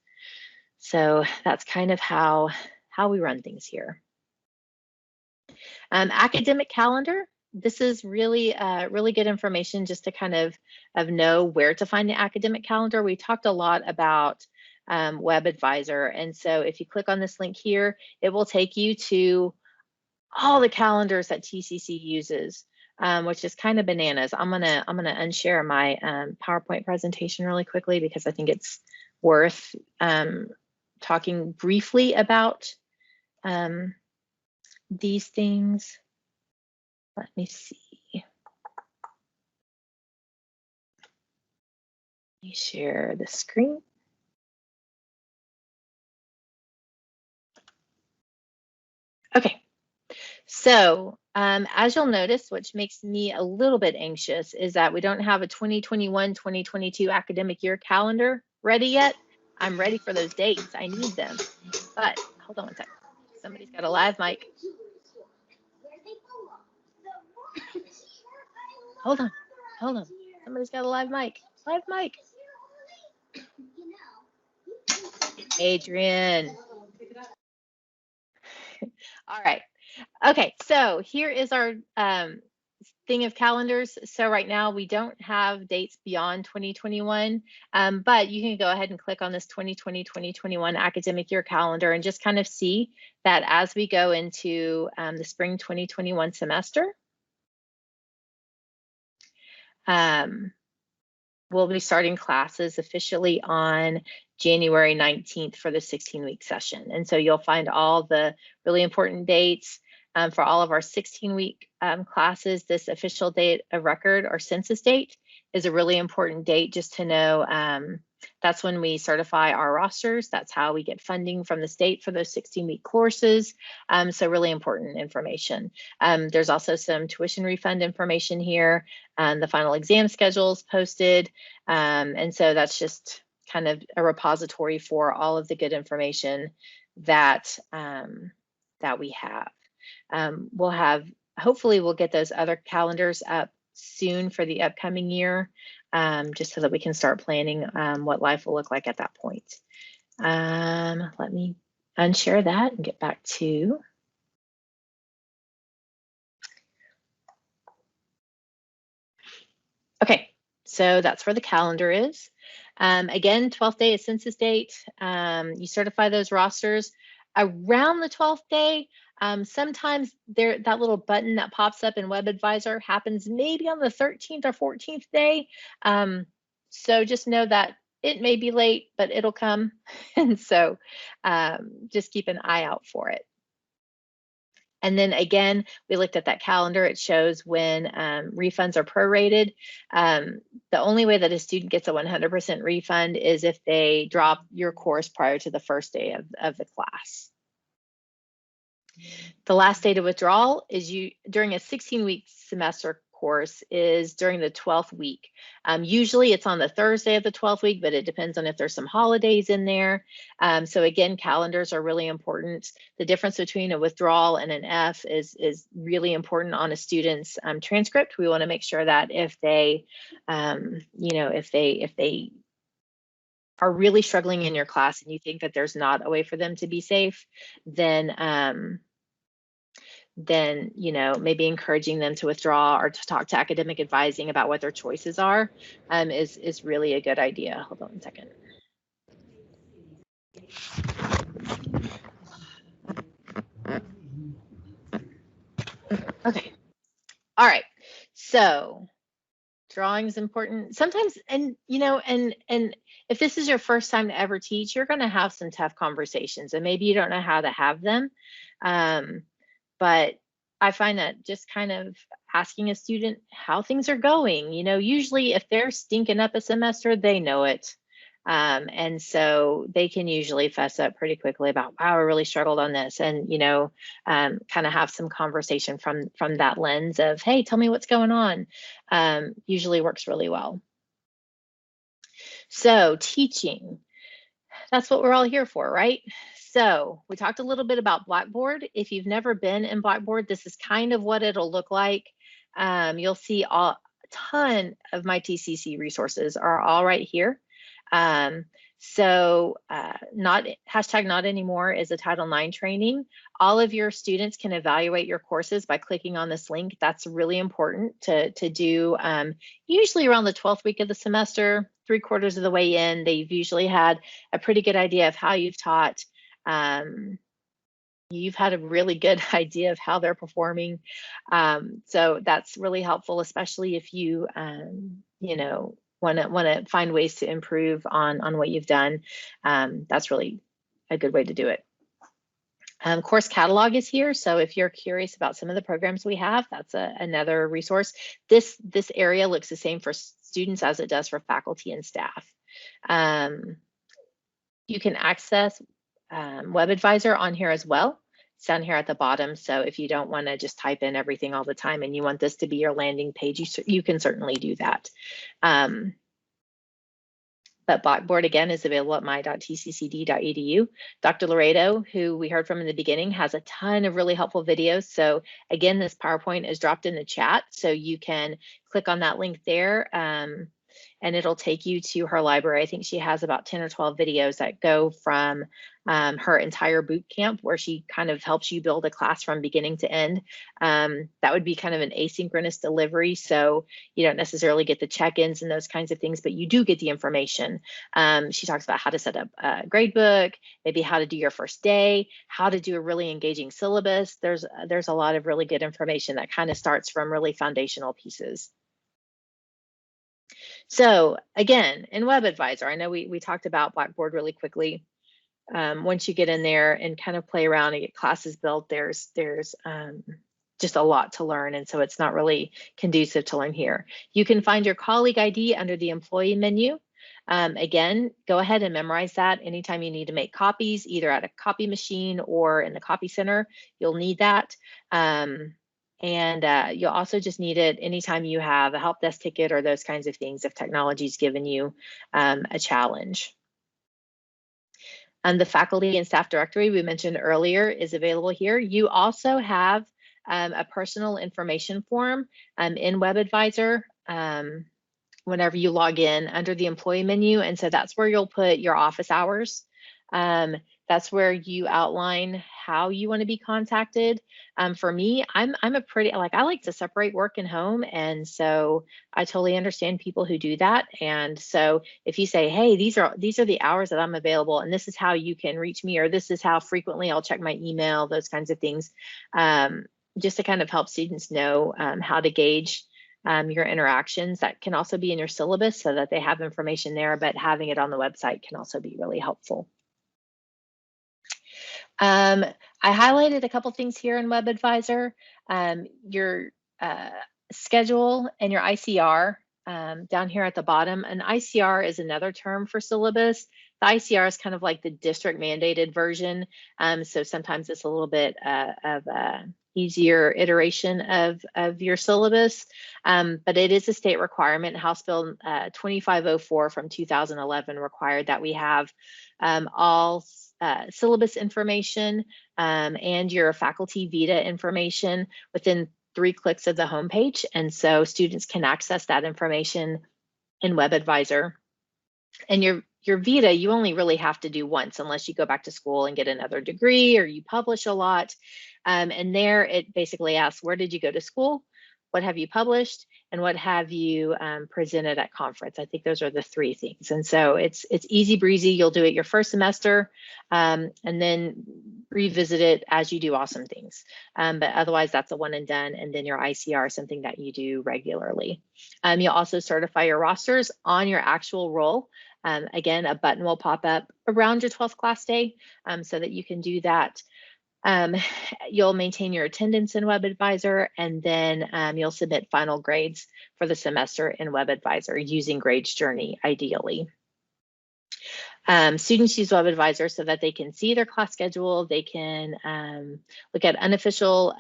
So that's kind of how we run things here. Academic calendar. This is really really good information just to kind of know where to find the academic calendar. We talked a lot about Web Advisor, and so if you click on this link here, it will take you to all the calendars that TCC uses. Which is kind of bananas. I'm gonna unshare my PowerPoint presentation really quickly because I think it's worth talking briefly about these things. Let me see. Let me share the screen. Okay. So as you'll notice, which makes me a little bit anxious, is that we don't have a 2021-2022 academic year calendar ready yet. I'm ready for those dates. I need them. But hold on one second. Somebody's got a live mic. Hold on. Somebody's got a live mic. Live mic. Adrian. All right. Okay, so here is our thing of calendars. So right now we don't have dates beyond 2021, but you can go ahead and click on this 2020-2021 academic year calendar and just kind of see that as we go into the spring 2021 semester, we'll be starting classes officially on January 19th for the 16-week session. And so you'll find all the really important dates for all of our 16-week classes. This official date of record or census date is a really important date just to know. That's when we certify our rosters. That's how we get funding from the state for those 16-week courses. So really important information. There's also some tuition refund information here. The final exam schedules posted. And so that's just kind of a repository for all of the good information that, that we have. Hopefully we'll get those other calendars up soon for the upcoming year, just so that we can start planning what life will look like at that point. Let me unshare that and get back to. Okay, so that's where the calendar is. Again, 12th day is census date. You certify those rosters around the 12th day. Sometimes that little button that pops up in Web Advisor happens maybe on the 13th or 14th day. So just know that it may be late, but it'll come. And so just keep an eye out for it. And then again, we looked at that calendar. It shows when refunds are prorated. The only way that a student gets a 100% refund is if they drop your course prior to the first day of the class. The last day to withdrawal is during a 16-week semester course is during the 12th week. Usually it's on the Thursday of the 12th week, but it depends on if there's some holidays in there. So again, calendars are really important. The difference between a withdrawal and an F is really important on a student's transcript. We want to make sure that if they, if they are really struggling in your class and you think that there's not a way for them to be safe, then maybe encouraging them to withdraw or to talk to academic advising about what their choices are is really a good idea. Hold on a second. Okay. All right. So drawing is important sometimes, and if this is your first time to ever teach, you're going to have some tough conversations and maybe you don't know how to have them. But I find that just kind of asking a student how things are going, usually if they're stinking up a semester, they know it. And so they can usually fess up pretty quickly about, wow, I really struggled on this. And, kind of have some conversation from that lens of, hey, tell me what's going on. Usually works really well. So teaching, that's what we're all here for, right? So we talked a little bit about Blackboard. If you've never been in Blackboard, this is kind of what it'll look like. You'll see a ton of my TCC resources are all right here. So #not anymore is a Title IX training. All of your students can evaluate your courses by clicking on this link. That's really important to do usually around the 12th week of the semester, 3/4 of the way in. They've usually had a pretty good idea of how you've taught. You've had a really good idea of how they're performing. So that's really helpful, especially if you, want to find ways to improve on what you've done. That's really a good way to do it. Course catalog is here. So if you're curious about some of the programs we have, that's another resource. This area looks the same for students as it does for faculty and staff. You can access Web Advisor on here as well. It's down here at the bottom. So if you don't want to just type in everything all the time and you want this to be your landing page, you can certainly do that. But Blackboard, again, is available at my.tccd.edu. Dr. Laredo, who we heard from in the beginning, has a ton of really helpful videos. So again, this PowerPoint is dropped in the chat. So you can click on that link there and it'll take you to her library. I think she has about 10 or 12 videos that go from her entire boot camp, where she kind of helps you build a class from beginning to end. That would be kind of an asynchronous delivery. So you don't necessarily get the check-ins and those kinds of things, but you do get the information. She talks about how to set up a grade book, maybe how to do your first day, how to do a really engaging syllabus. There's a lot of really good information that kind of starts from really foundational pieces. So again, in Web Advisor, I know we talked about Blackboard really quickly. Once you get in there and kind of play around and get classes built, there's just a lot to learn. And so it's not really conducive to learn here. You can find your colleague ID under the employee menu. Again, go ahead and memorize that. Anytime you need to make copies, either at a copy machine or in the copy center, you'll need that. And you'll also just need it anytime you have a help desk ticket or those kinds of things if technology's given you a challenge. The faculty and staff directory we mentioned earlier is available here. You also have a personal information form in Web Advisor whenever you log in under the employee menu. And so that's where you'll put your office hours. That's where you outline how you want to be contacted. For me, I'm a pretty, I like to separate work and home. And so I totally understand people who do that. And so if you say, hey, these are the hours that I'm available, and this is how you can reach me, or this is how frequently I'll check my email, those kinds of things, just to kind of help students know how to gauge your interactions. That can also be in your syllabus so that they have information there, but having it on the website can also be really helpful. I highlighted a couple things here in WebAdvisor. Your schedule and your ICR down here at the bottom. An ICR is another term for syllabus. The ICR is kind of like the district mandated version. So sometimes it's a little bit of easier iteration of your syllabus, but it is a state requirement. House Bill 2504 from 2011 required that we have all syllabus information and your faculty vita information within 3 clicks of the homepage. And so students can access that information in WebAdvisor. And your vita, you only really have to do once unless you go back to school and get another degree or you publish a lot. And there it basically asks, where did you go to school? What have you published? And what have you presented at conference? I think those are the 3 things. And so it's easy breezy. You'll do it your first semester and then revisit it as you do awesome things. But otherwise, that's a one and done. And then your ICR is something that you do regularly. You'll also certify your rosters on your actual role. Again, a button will pop up around your 12th class day so that you can do that. You'll maintain your attendance in WebAdvisor, and then you'll submit final grades for the semester in WebAdvisor using Grades Journey, ideally. Students use WebAdvisor so that they can see their class schedule, they can look at unofficial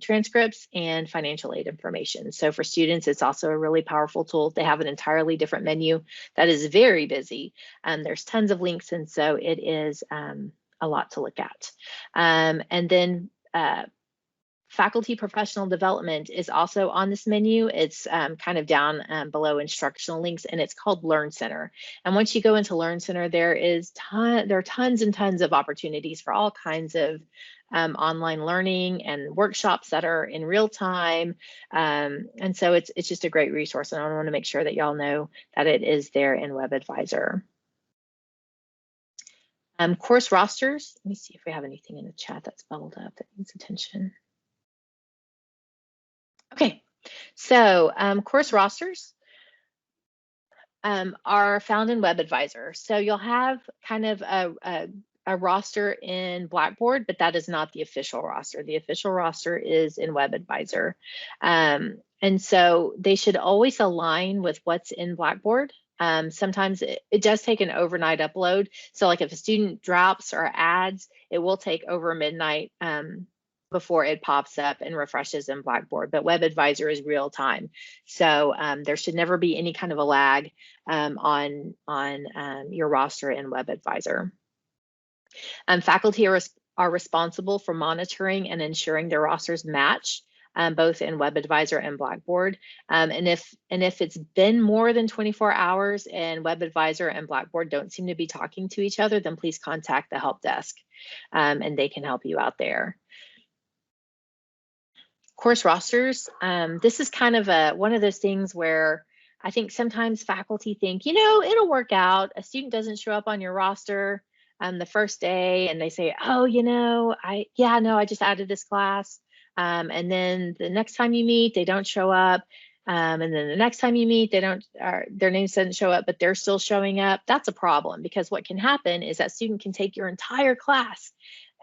transcripts and financial aid information. So for students, it's also a really powerful tool. They have an entirely different menu that is very busy. There's tons of links, and so it is a lot to look at. And then faculty professional development is also on this menu. It's kind of down below instructional links, and it's called Learn Center. And once you go into Learn Center, there are tons and tons of opportunities for all kinds of online learning and workshops that are in real time. And so it's just a great resource, and I want to make sure that y'all know that it is there in WebAdvisor. Course rosters. Let me see if we have anything in the chat that's bubbled up that needs attention. Okay, so course rosters are found in WebAdvisor. So you'll have kind of a roster in Blackboard, but that is not the official roster. The official roster is in WebAdvisor. And so they should always align with what's in Blackboard. Sometimes it does take an overnight upload. So like if a student drops or adds, it will take over midnight before it pops up and refreshes in Blackboard. But WebAdvisor is real time. So there should never be any kind of a lag on your roster in WebAdvisor. Faculty are responsible for monitoring and ensuring their rosters match both in WebAdvisor and Blackboard. And if it's been more than 24 hours and WebAdvisor and Blackboard don't seem to be talking to each other, then please contact the help desk and they can help you out there. Course rosters. This is kind of one of those things where I think sometimes faculty think, you know, it'll work out. A student doesn't show up on your roster the first day and they say, oh, you know, I just added this class. And then the next time you meet, they don't show up. And then the next time you meet, their name doesn't show up, but they're still showing up. That's a problem, because what can happen is that student can take your entire class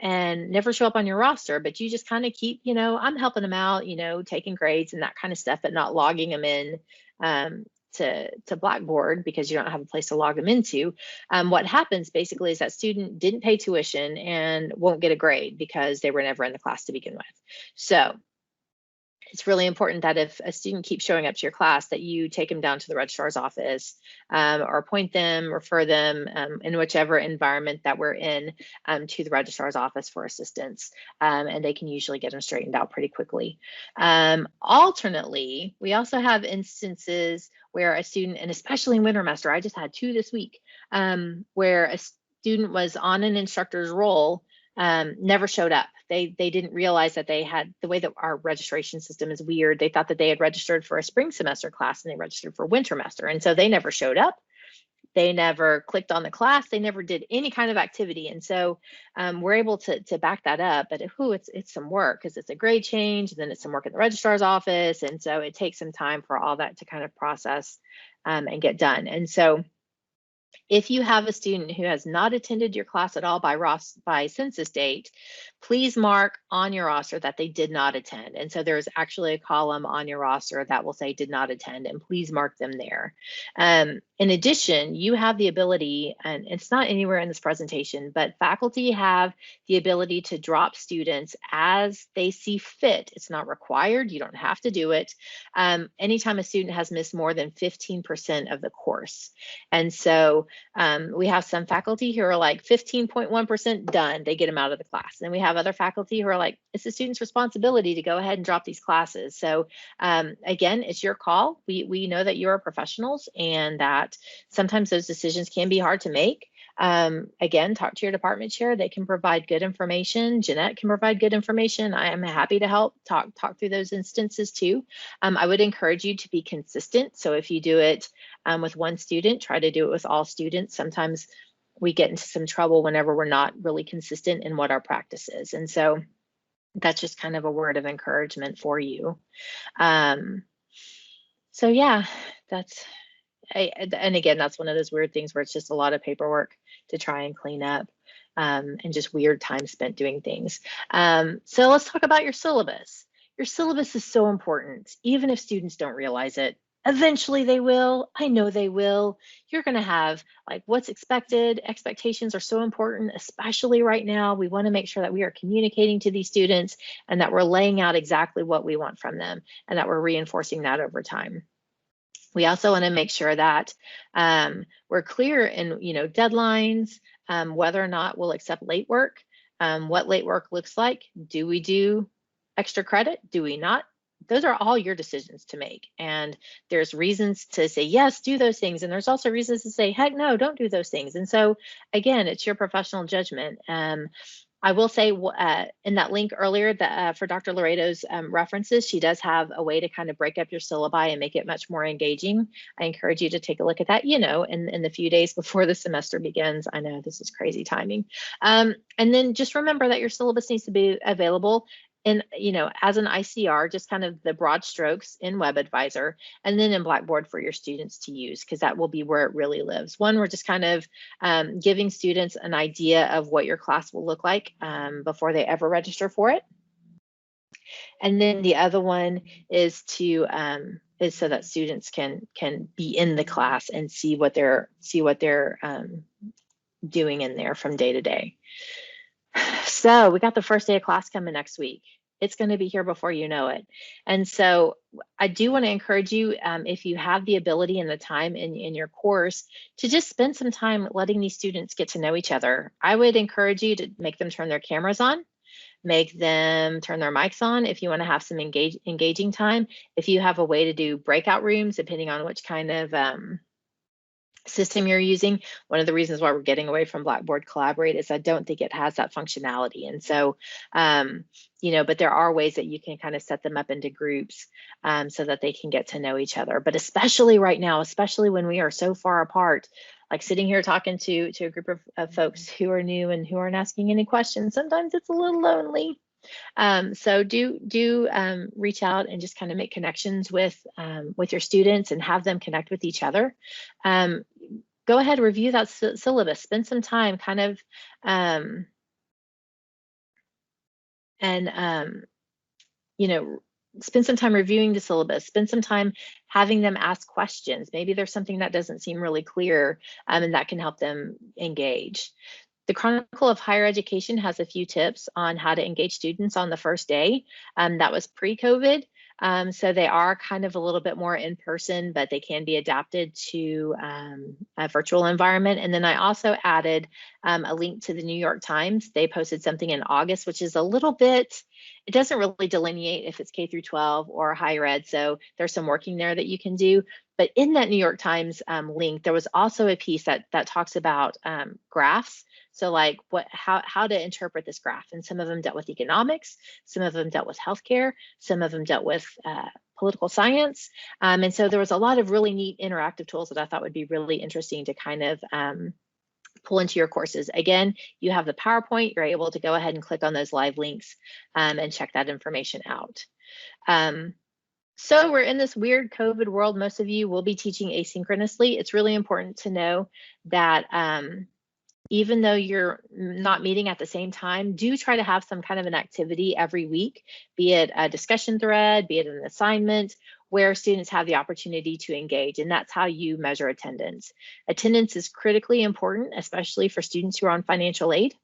and never show up on your roster, but you just kind of keep, you know, I'm helping them out, you know, taking grades and that kind of stuff, but not logging them in to Blackboard because you don't have a place to log them into. What happens basically is that student didn't pay tuition and won't get a grade because they were never in the class to begin with. So it's really important that if a student keeps showing up to your class, that you take them down to the registrar's office or appoint them, refer them in whichever environment that we're in to the registrar's office for assistance. And they can usually get them straightened out pretty quickly. Alternately, we also have instances where a student, and especially in wintermester, I just had 2 this week, where a student was on an instructor's roll, never showed up. They didn't realize that they had, the way that our registration system is weird, they thought that they had registered for a spring semester class and they registered for wintermester. And so they never showed up. They never clicked on the class. They never did any kind of activity. And so we're able to back that up. But it's some work because it's a grade change, and then it's some work in the registrar's office. And so it takes some time for all that to kind of process and get done. And so If you have a student who has not attended your class at all by census date, please mark on your roster that they did not attend. And so there's actually a column on your roster that will say did not attend, and please mark them there. In addition, you have the ability, and it's not anywhere in this presentation, but faculty have the ability to drop students as they see fit. It's not required. You don't have to do it. Anytime a student has missed more than 15% of the course. And so we have some faculty who are like 15.1% done, they get them out of the class. And we have other faculty who are like, it's the student's responsibility to go ahead and drop these classes. So again, it's your call. We know that you are professionals and that sometimes those decisions can be hard to make. Again, talk to your department chair. They can provide good information. Jeanette can provide good information. I am happy to help talk through those instances too. I would encourage you to be consistent. So if you do it with one student, try to do it with all students. Sometimes we get into some trouble whenever we're not really consistent in what our practice is. And so that's just kind of a word of encouragement for you. So yeah, and again, that's one of those weird things where it's just a lot of paperwork to try and clean up and just weird time spent doing things. So let's talk about your syllabus. Your syllabus is so important, even if students don't realize it. Eventually they will. I know they will. You're going to have like what's expected. Expectations are so important, especially right now. We want to make sure that we are communicating to these students and that we're laying out exactly what we want from them and that we're reinforcing that over time. We also want to make sure that we're clear in, deadlines, whether or not we'll accept late work, what late work looks like. Do we do extra credit? Do we not? Those are all your decisions to make. And there's reasons to say, yes, do those things. And there's also reasons to say, heck no, don't do those things. And so again, it's your professional judgment. I will say in that link earlier that for Dr. Laredo's references, she does have a way to kind of break up your syllabi and make it much more engaging. I encourage you to take a look at that, in the few days before the semester begins. I know this is crazy timing. And then just remember that your syllabus needs to be available in, as an ICR, just kind of the broad strokes in WebAdvisor, and then in Blackboard for your students to use, because that will be where it really lives. One, we're just kind of giving students an idea of what your class will look like before they ever register for it. And then the other one is to is so that students can be in the class and see what they're doing in there from day to day. So we got the first day of class coming next week. It's going to be here before you know it. And so I do want to encourage you, if you have the ability and the time in your course, to just spend some time letting these students get to know each other. I would encourage you to make them turn their cameras on, make them turn their mics on if you want to have some engaging time. If you have a way to do breakout rooms, depending on which kind of system you're using. One of the reasons why we're getting away from Blackboard Collaborate is I don't think it has that functionality. And so, but there are ways that you can kind of set them up into groups so that they can get to know each other. But especially right now, especially when we are so far apart, like sitting here talking to a group of folks who are new and who aren't asking any questions, sometimes it's a little lonely. So do reach out and just kind of make connections with your students and have them connect with each other. Go ahead, review that syllabus, spend some time kind of, spend some time reviewing the syllabus, spend some time having them ask questions. Maybe there's something that doesn't seem really clear and that can help them engage. The Chronicle of Higher Education has a few tips on how to engage students on the first day. That was pre-COVID. So they are kind of a little bit more in person, but they can be adapted to a virtual environment. And then I also added a link to the New York Times. They posted something in August, which is a little bit, it doesn't really delineate if it's K through 12 or higher ed. So there's some working there that you can do. But in that New York Times link, there was also a piece that talks about graphs. So like how to interpret this graph. And some of them dealt with economics, some of them dealt with healthcare, some of them dealt with political science. And so there was a lot of really neat interactive tools that I thought would be really interesting to kind of pull into your courses. Again, you have the PowerPoint, you're able to go ahead and click on those live links and check that information out. So we're in this weird COVID world. Most of you will be teaching asynchronously. It's really important to know that even though you're not meeting at the same time, do try to have some kind of an activity every week, be it a discussion thread, be it an assignment, where students have the opportunity to engage. And that's how you measure attendance. Attendance is critically important, especially for students who are on financial aid,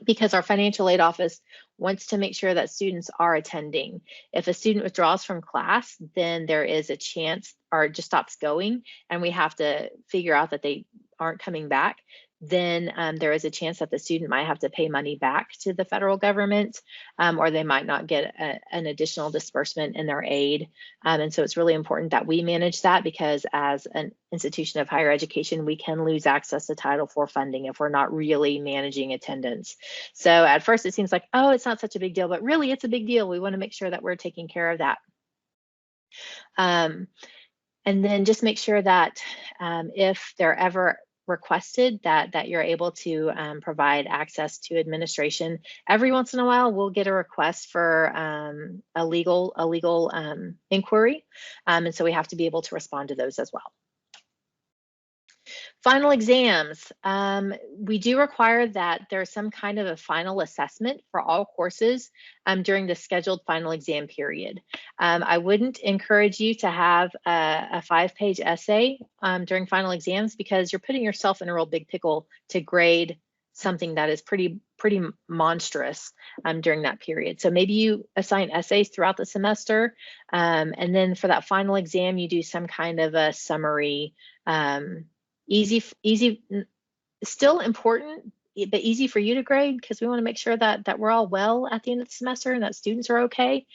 because our financial aid office wants to make sure that students are attending. If a student withdraws from class, then there is a chance, or just stops going, and we have to figure out that they aren't coming back. Then there is a chance that the student might have to pay money back to the federal government, or they might not get an additional disbursement in their aid. And so it's really important that we manage that, because as an institution of higher education, we can lose access to Title IV funding if we're not really managing attendance. So at first it seems like, oh, it's not such a big deal, but really it's a big deal. We want to make sure that we're taking care of that. And then just make sure that if they're ever requested, that you're able to provide access to administration. Every once in a while, we'll get a request for a legal inquiry, and so we have to be able to respond to those as well. Final exams. We do require that there's some kind of a final assessment for all courses during the scheduled final exam period. I wouldn't encourage you to have a 5-page essay during final exams, because you're putting yourself in a real big pickle to grade something that is pretty monstrous during that period. So maybe you assign essays throughout the semester, and then for that final exam, you do some kind of a summary. Easy, still important, but easy for you to grade, because we want to make sure that we're all well at the end of the semester and that students are okay.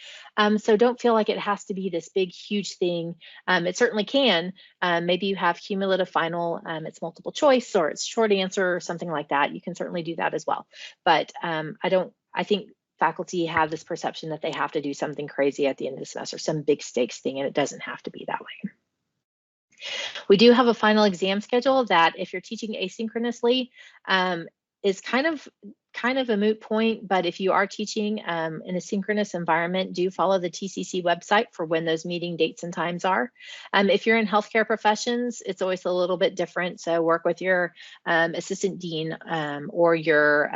So don't feel like it has to be this big, huge thing. It certainly can. Maybe you have cumulative final, it's multiple choice, or it's short answer or something like that. You can certainly do that as well. But I think faculty have this perception that they have to do something crazy at the end of the semester, some big stakes thing, and it doesn't have to be that way. We do have a final exam schedule that, if you're teaching asynchronously, is kind of a moot point. But if you are teaching in a synchronous environment, do follow the TCC website for when those meeting dates and times are. If you're in healthcare professions, it's always a little bit different. So work with your assistant dean or your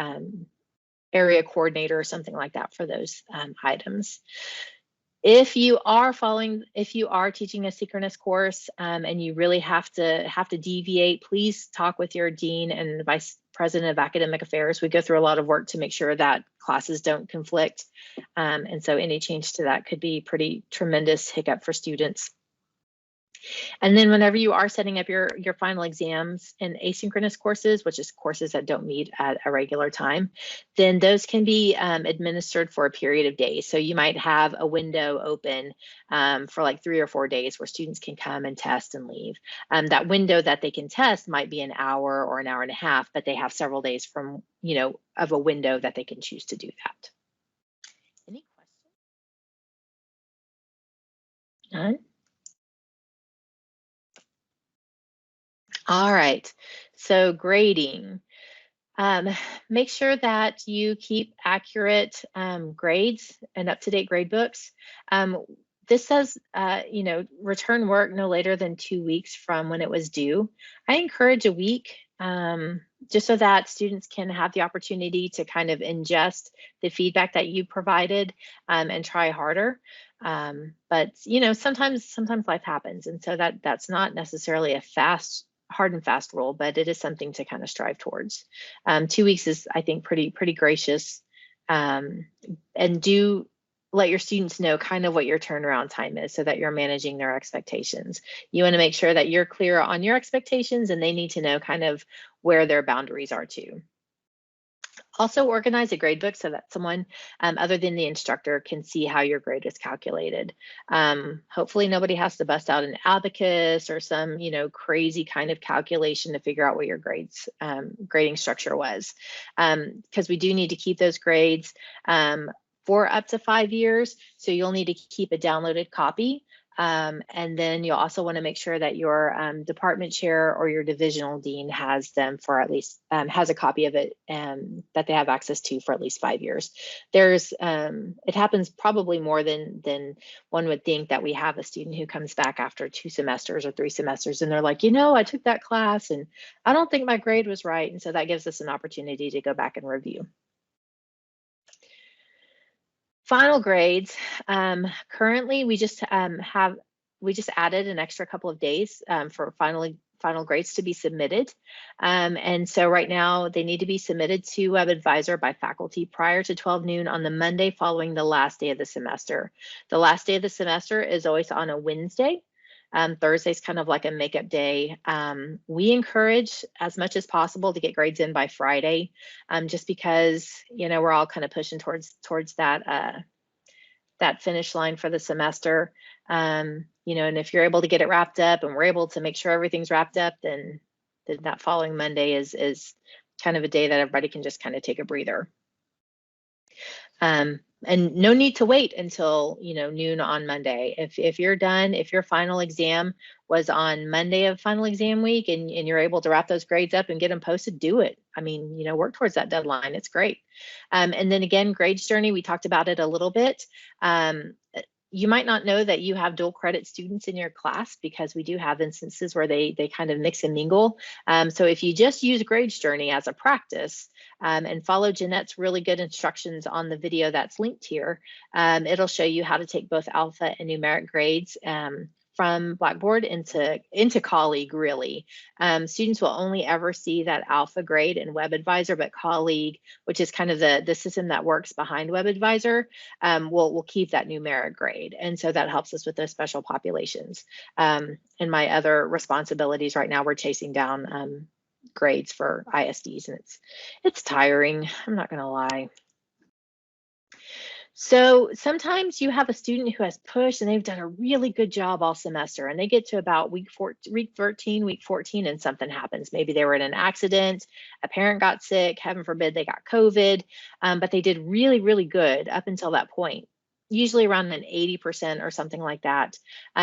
area coordinator or something like that for those items. If you are teaching a synchronous course and you really have to deviate, please talk with your dean and vice president of academic affairs. We go through a lot of work to make sure that classes don't conflict. And so any change to that could be pretty tremendous hiccup for students. And then whenever you are setting up your final exams in asynchronous courses, which is courses that don't meet at a regular time, then those can be administered for a period of days. So you might have a window open for like 3 or 4 days where students can come and test and leave. That window that they can test might be an hour or an hour and a half, but they have several days from, of a window that they can choose to do that. Any questions? None? All right, so grading. Make sure that you keep accurate grades and up-to-date grade books. This says, return work no later than 2 weeks from when it was due. I encourage a week, just so that students can have the opportunity to kind of ingest the feedback that you provided and try harder. But sometimes life happens, and so that's not necessarily a hard and fast rule, but it is something to kind of strive towards. 2 weeks is, I think, pretty gracious. And do let your students know kind of what your turnaround time is, so that you're managing their expectations. You want to make sure that you're clear on your expectations, and they need to know kind of where their boundaries are too. Also organize a gradebook so that someone other than the instructor can see how your grade is calculated. Hopefully nobody has to bust out an abacus or some crazy kind of calculation to figure out what your grading structure was, because we do need to keep those grades for up to 5 years. So you'll need to keep a downloaded copy And then you'll also want to make sure that your department chair or your divisional dean has them for at least, has a copy of it that they have access to for at least 5 years. There's, it happens probably more than one would think, that we have a student who comes back after 2 semesters or 3 semesters and they're like, I took that class and I don't think my grade was right. And so that gives us an opportunity to go back and review. Final grades. Currently, we just added an extra couple of days for final grades to be submitted. And so right now they need to be submitted to WebAdvisor by faculty prior to 12 noon on the Monday following the last day of the semester. The last day of the semester is always on a Wednesday. Thursday's kind of like a makeup day. We encourage as much as possible to get grades in by Friday, just because, we're all kind of pushing towards that finish line for the semester. And if you're able to get it wrapped up and we're able to make sure everything's wrapped up, then that following Monday is kind of a day that everybody can just kind of take a breather. And no need to wait until noon on Monday. If you're done, if your final exam was on Monday of final exam week and you're able to wrap those grades up and get them posted, do it. I mean, work towards that deadline. It's great. And then again, grades journey, we talked about it a little bit. You might not know that you have dual credit students in your class, because we do have instances where they kind of mix and mingle. So if you just use Grades Journey as a practice and follow Jeanette's really good instructions on the video that's linked here, it'll show you how to take both alpha and numeric grades from Blackboard into Colleague, really. Students will only ever see that alpha grade in WebAdvisor, but Colleague, which is kind of the system that works behind WebAdvisor, will keep that numeric grade. And so that helps us with those special populations. In my other responsibilities right now, we're chasing down grades for ISDs, and it's tiring, I'm not gonna lie. So sometimes you have a student who has pushed and they've done a really good job all semester, and they get to about week 13, week 14, and something happens. Maybe they were in an accident, a parent got sick, heaven forbid they got COVID, but they did really, really good up until that point, usually around an 80% or something like that.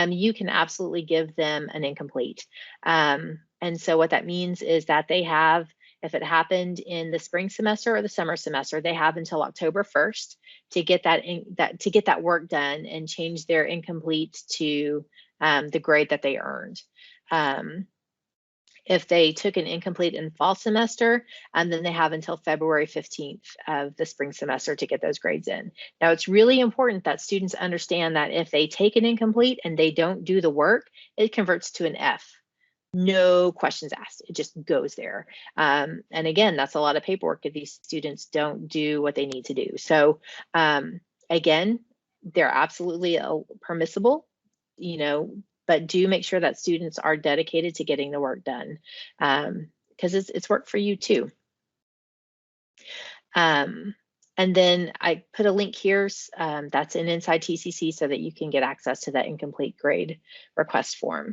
You can absolutely give them an incomplete. And so what that means is that they have, if it happened in the spring semester or the summer semester, they have until October 1st to get that work done and change their incomplete to the grade that they earned. If they took an incomplete in fall semester, then they have until February 15th of the spring semester to get those grades in. Now, it's really important that students understand that if they take an incomplete and they don't do the work, it converts to an F. No questions asked, it just goes there. And again, that's a lot of paperwork if these students don't do what they need to do. So again, they're absolutely permissible, but do make sure that students are dedicated to getting the work done, because it's work for you too. And then I put a link here that's in Inside TCC so that you can get access to that incomplete grade request form.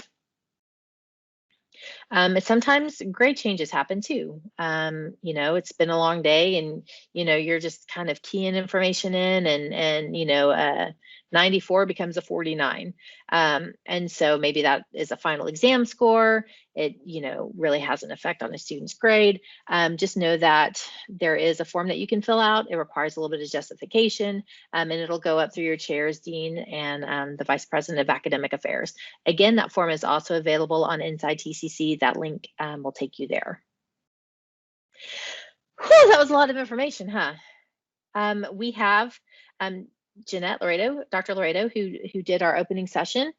Sometimes grade changes happen too. It's been a long day and, you're just kind of keying information in and 94 becomes a 49. And so maybe that is a final exam score. It, really has an effect on a student's grade. Just know that there is a form that you can fill out. It requires a little bit of justification, and it'll go up through your chairs, dean, and the vice president of academic affairs. Again, that form is also available on Inside TCC. That link will take you there. Whew, that was a lot of information, huh? We have Jeanette Laredo, Dr. Laredo, who did our opening session.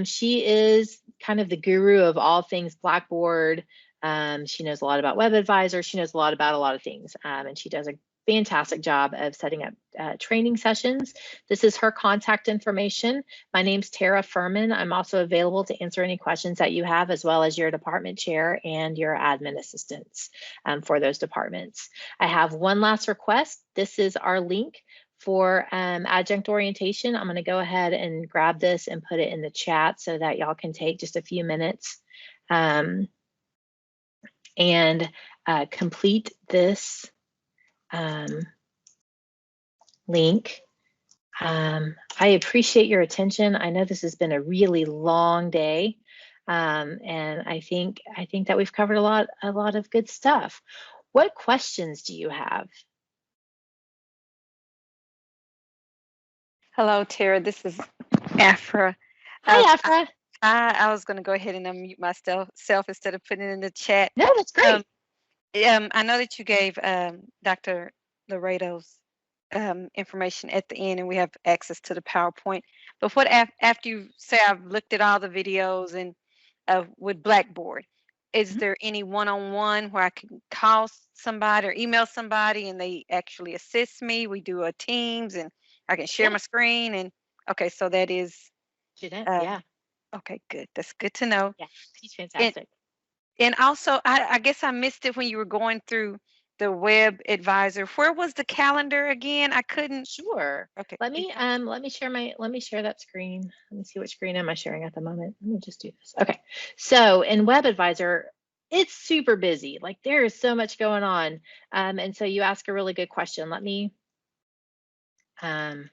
She is kind of the guru of all things Blackboard. She knows a lot about WebAdvisor. She knows a lot about a lot of things, and she does a fantastic job of setting up training sessions. This is her contact information. My name's Tara Furman. I'm also available to answer any questions that you have, as well as your department chair and your admin assistants for those departments. I have one last request. This is our link for Adjunct Orientation. I'm going to go ahead and grab this and put it in the chat so that y'all can take just a few minutes and complete this link I appreciate your attention. I know this has been a really long day. And I think that we've covered a lot of good stuff. What questions do you have? Hello, Tara. This is Afra. Hi, Afra. I was going to go ahead and unmute myself instead of putting it in the chat. No, that's great. I know that you gave Dr. Laredo's information at the end, and we have access to the PowerPoint. But what after you say I've looked at all the videos and with Blackboard, is there any one-on-one where I can call somebody or email somebody and they actually assist me? We do a Teams and I can share my screen, and okay, so that is Jeanette, yeah. Okay, good. That's good to know. Yeah, she's fantastic. And also, I guess I missed it when you were going through the web advisor. Where was the calendar again? I couldn't. Sure. Okay. Let me share that screen. Let me see what screen am I sharing at the moment. Let me just do this. Okay. So in Web Advisor, it's super busy. Like there is so much going on. And so you ask a really good question. Let me I'm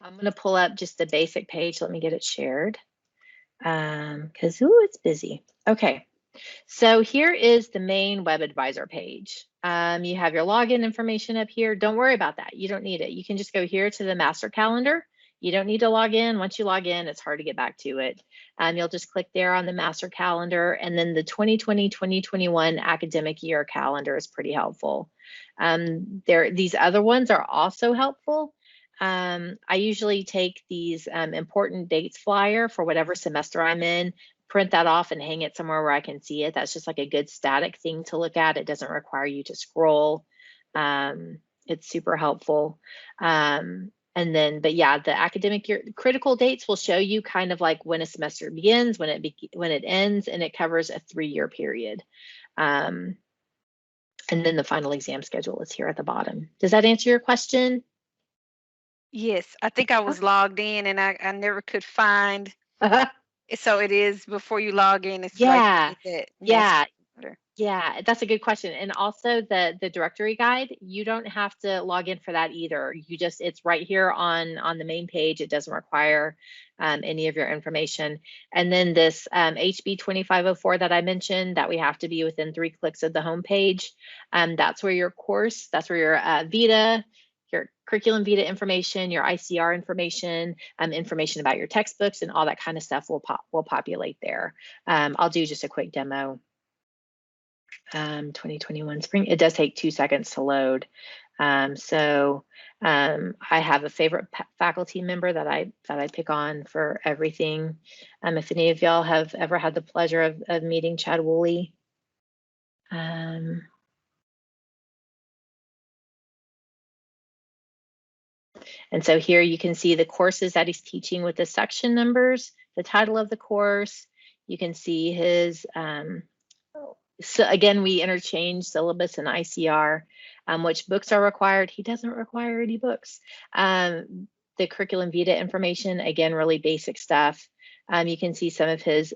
going to pull up just the basic page. Let me get it shared. Because it's busy. Okay. So here is the main Web Advisor page. You have your login information up here. Don't worry about that. You don't need it. You can just go here to the master calendar. You don't need to log in. Once you log in, it's hard to get back to it. You'll just click there on the master calendar, and then the 2020-2021 academic year calendar is pretty helpful. These other ones are also helpful. I usually take these important dates flyer for whatever semester I'm in, print that off and hang it somewhere where I can see it. That's just like a good static thing to look at. It doesn't require you to scroll. It's super helpful. But yeah, the academic year critical dates will show you kind of like when a semester begins, when it ends, and it covers a 3-year period. And then the final exam schedule is here at the bottom. Does that answer your question? Yes, I think I was logged in and I never could find. So it is before you log in. It's yeah, right. Yeah, that's a good question. And also the directory guide, you don't have to log in for that either. It's right here on the main page. It doesn't require any of your information. And then this HB 2504 that I mentioned, that we have to be within 3 clicks of the home page. That's where your VITA, your curriculum VITA information, your ICR information, information about your textbooks, and all that kind of stuff will populate there. I'll do just a quick demo. 2021 spring. It does take 2 seconds to load. I have a favorite faculty member that I pick on for everything. If any of y'all have ever had the pleasure of meeting Chad Woolley. And so here you can see the courses that he's teaching with the section numbers, the title of the course. You can see his, so again, we interchange syllabus and ICR, which books are required. He doesn't require any books. The curriculum VITA information, again, really basic stuff. You can see some of his,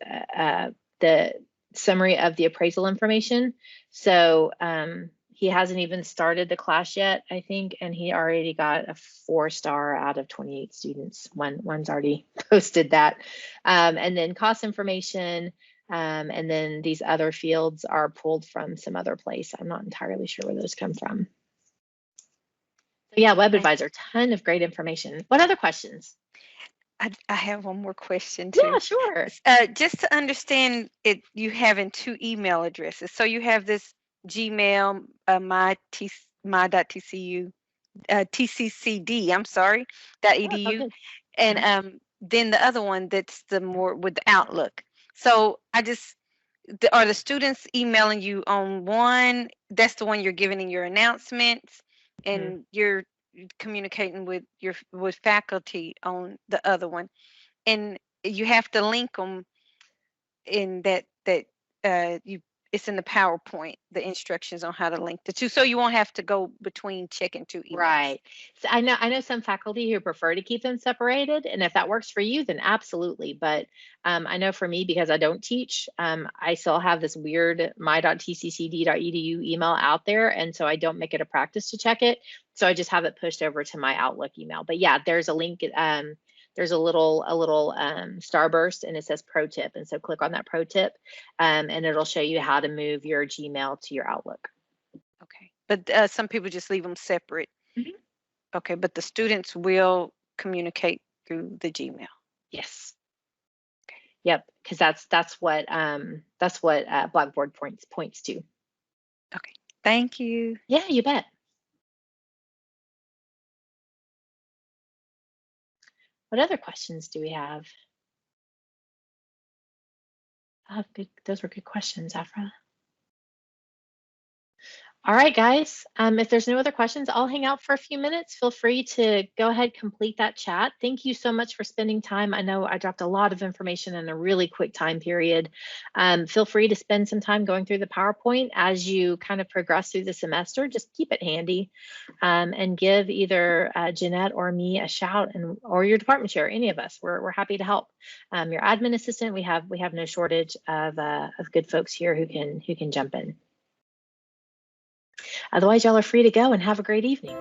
the summary of the appraisal information. So he hasn't even started the class yet, I think, and he already got a 4-star out of 28 students. One's already posted that. And then cost information, and then these other fields are pulled from some other place. I'm not entirely sure where those come from. So yeah, Web Advisor, ton of great information. What other questions? I have one more question too. Yeah, sure. Just to understand it, you having 2 email addresses. So you have this Gmail, my.tcu, tccd, I'm sorry, .edu, and then the other one that's the more with the Outlook. So are the students emailing you on one? That's the one you're giving in your announcements, and you're communicating with faculty on the other one, and you have to link them in that you it's in the PowerPoint, the instructions on how to link the two, so you won't have to go between checking two emails. Right. So I know some faculty who prefer to keep them separated, and if that works for you, then absolutely. But I know for me, because I don't teach, I still have this weird my.tccd.edu email out there, and so I don't make it a practice to check it. So I just have it pushed over to my Outlook email. But yeah, there's a link. There's a little starburst, and it says pro tip, and so click on that pro tip, and it'll show you how to move your Gmail to your Outlook. Okay, but some people just leave them separate. Mhm. Okay, but the students will communicate through the Gmail. Yes. Yep, because that's what Blackboard points to. Okay, thank you. Yeah, you bet. What other questions do we have? Those were good questions, Afra. All right, guys. If there's no other questions, I'll hang out for a few minutes. Feel free to go ahead, complete that chat. Thank you so much for spending time. I know I dropped a lot of information in a really quick time period. Feel free to spend some time going through the PowerPoint as you kind of progress through the semester. Just keep it handy, and give either Jeanette or me a shout, or your department chair, any of us. We're happy to help. Your admin assistant, we have no shortage of good folks here who can jump in. Otherwise, y'all are free to go and have a great evening.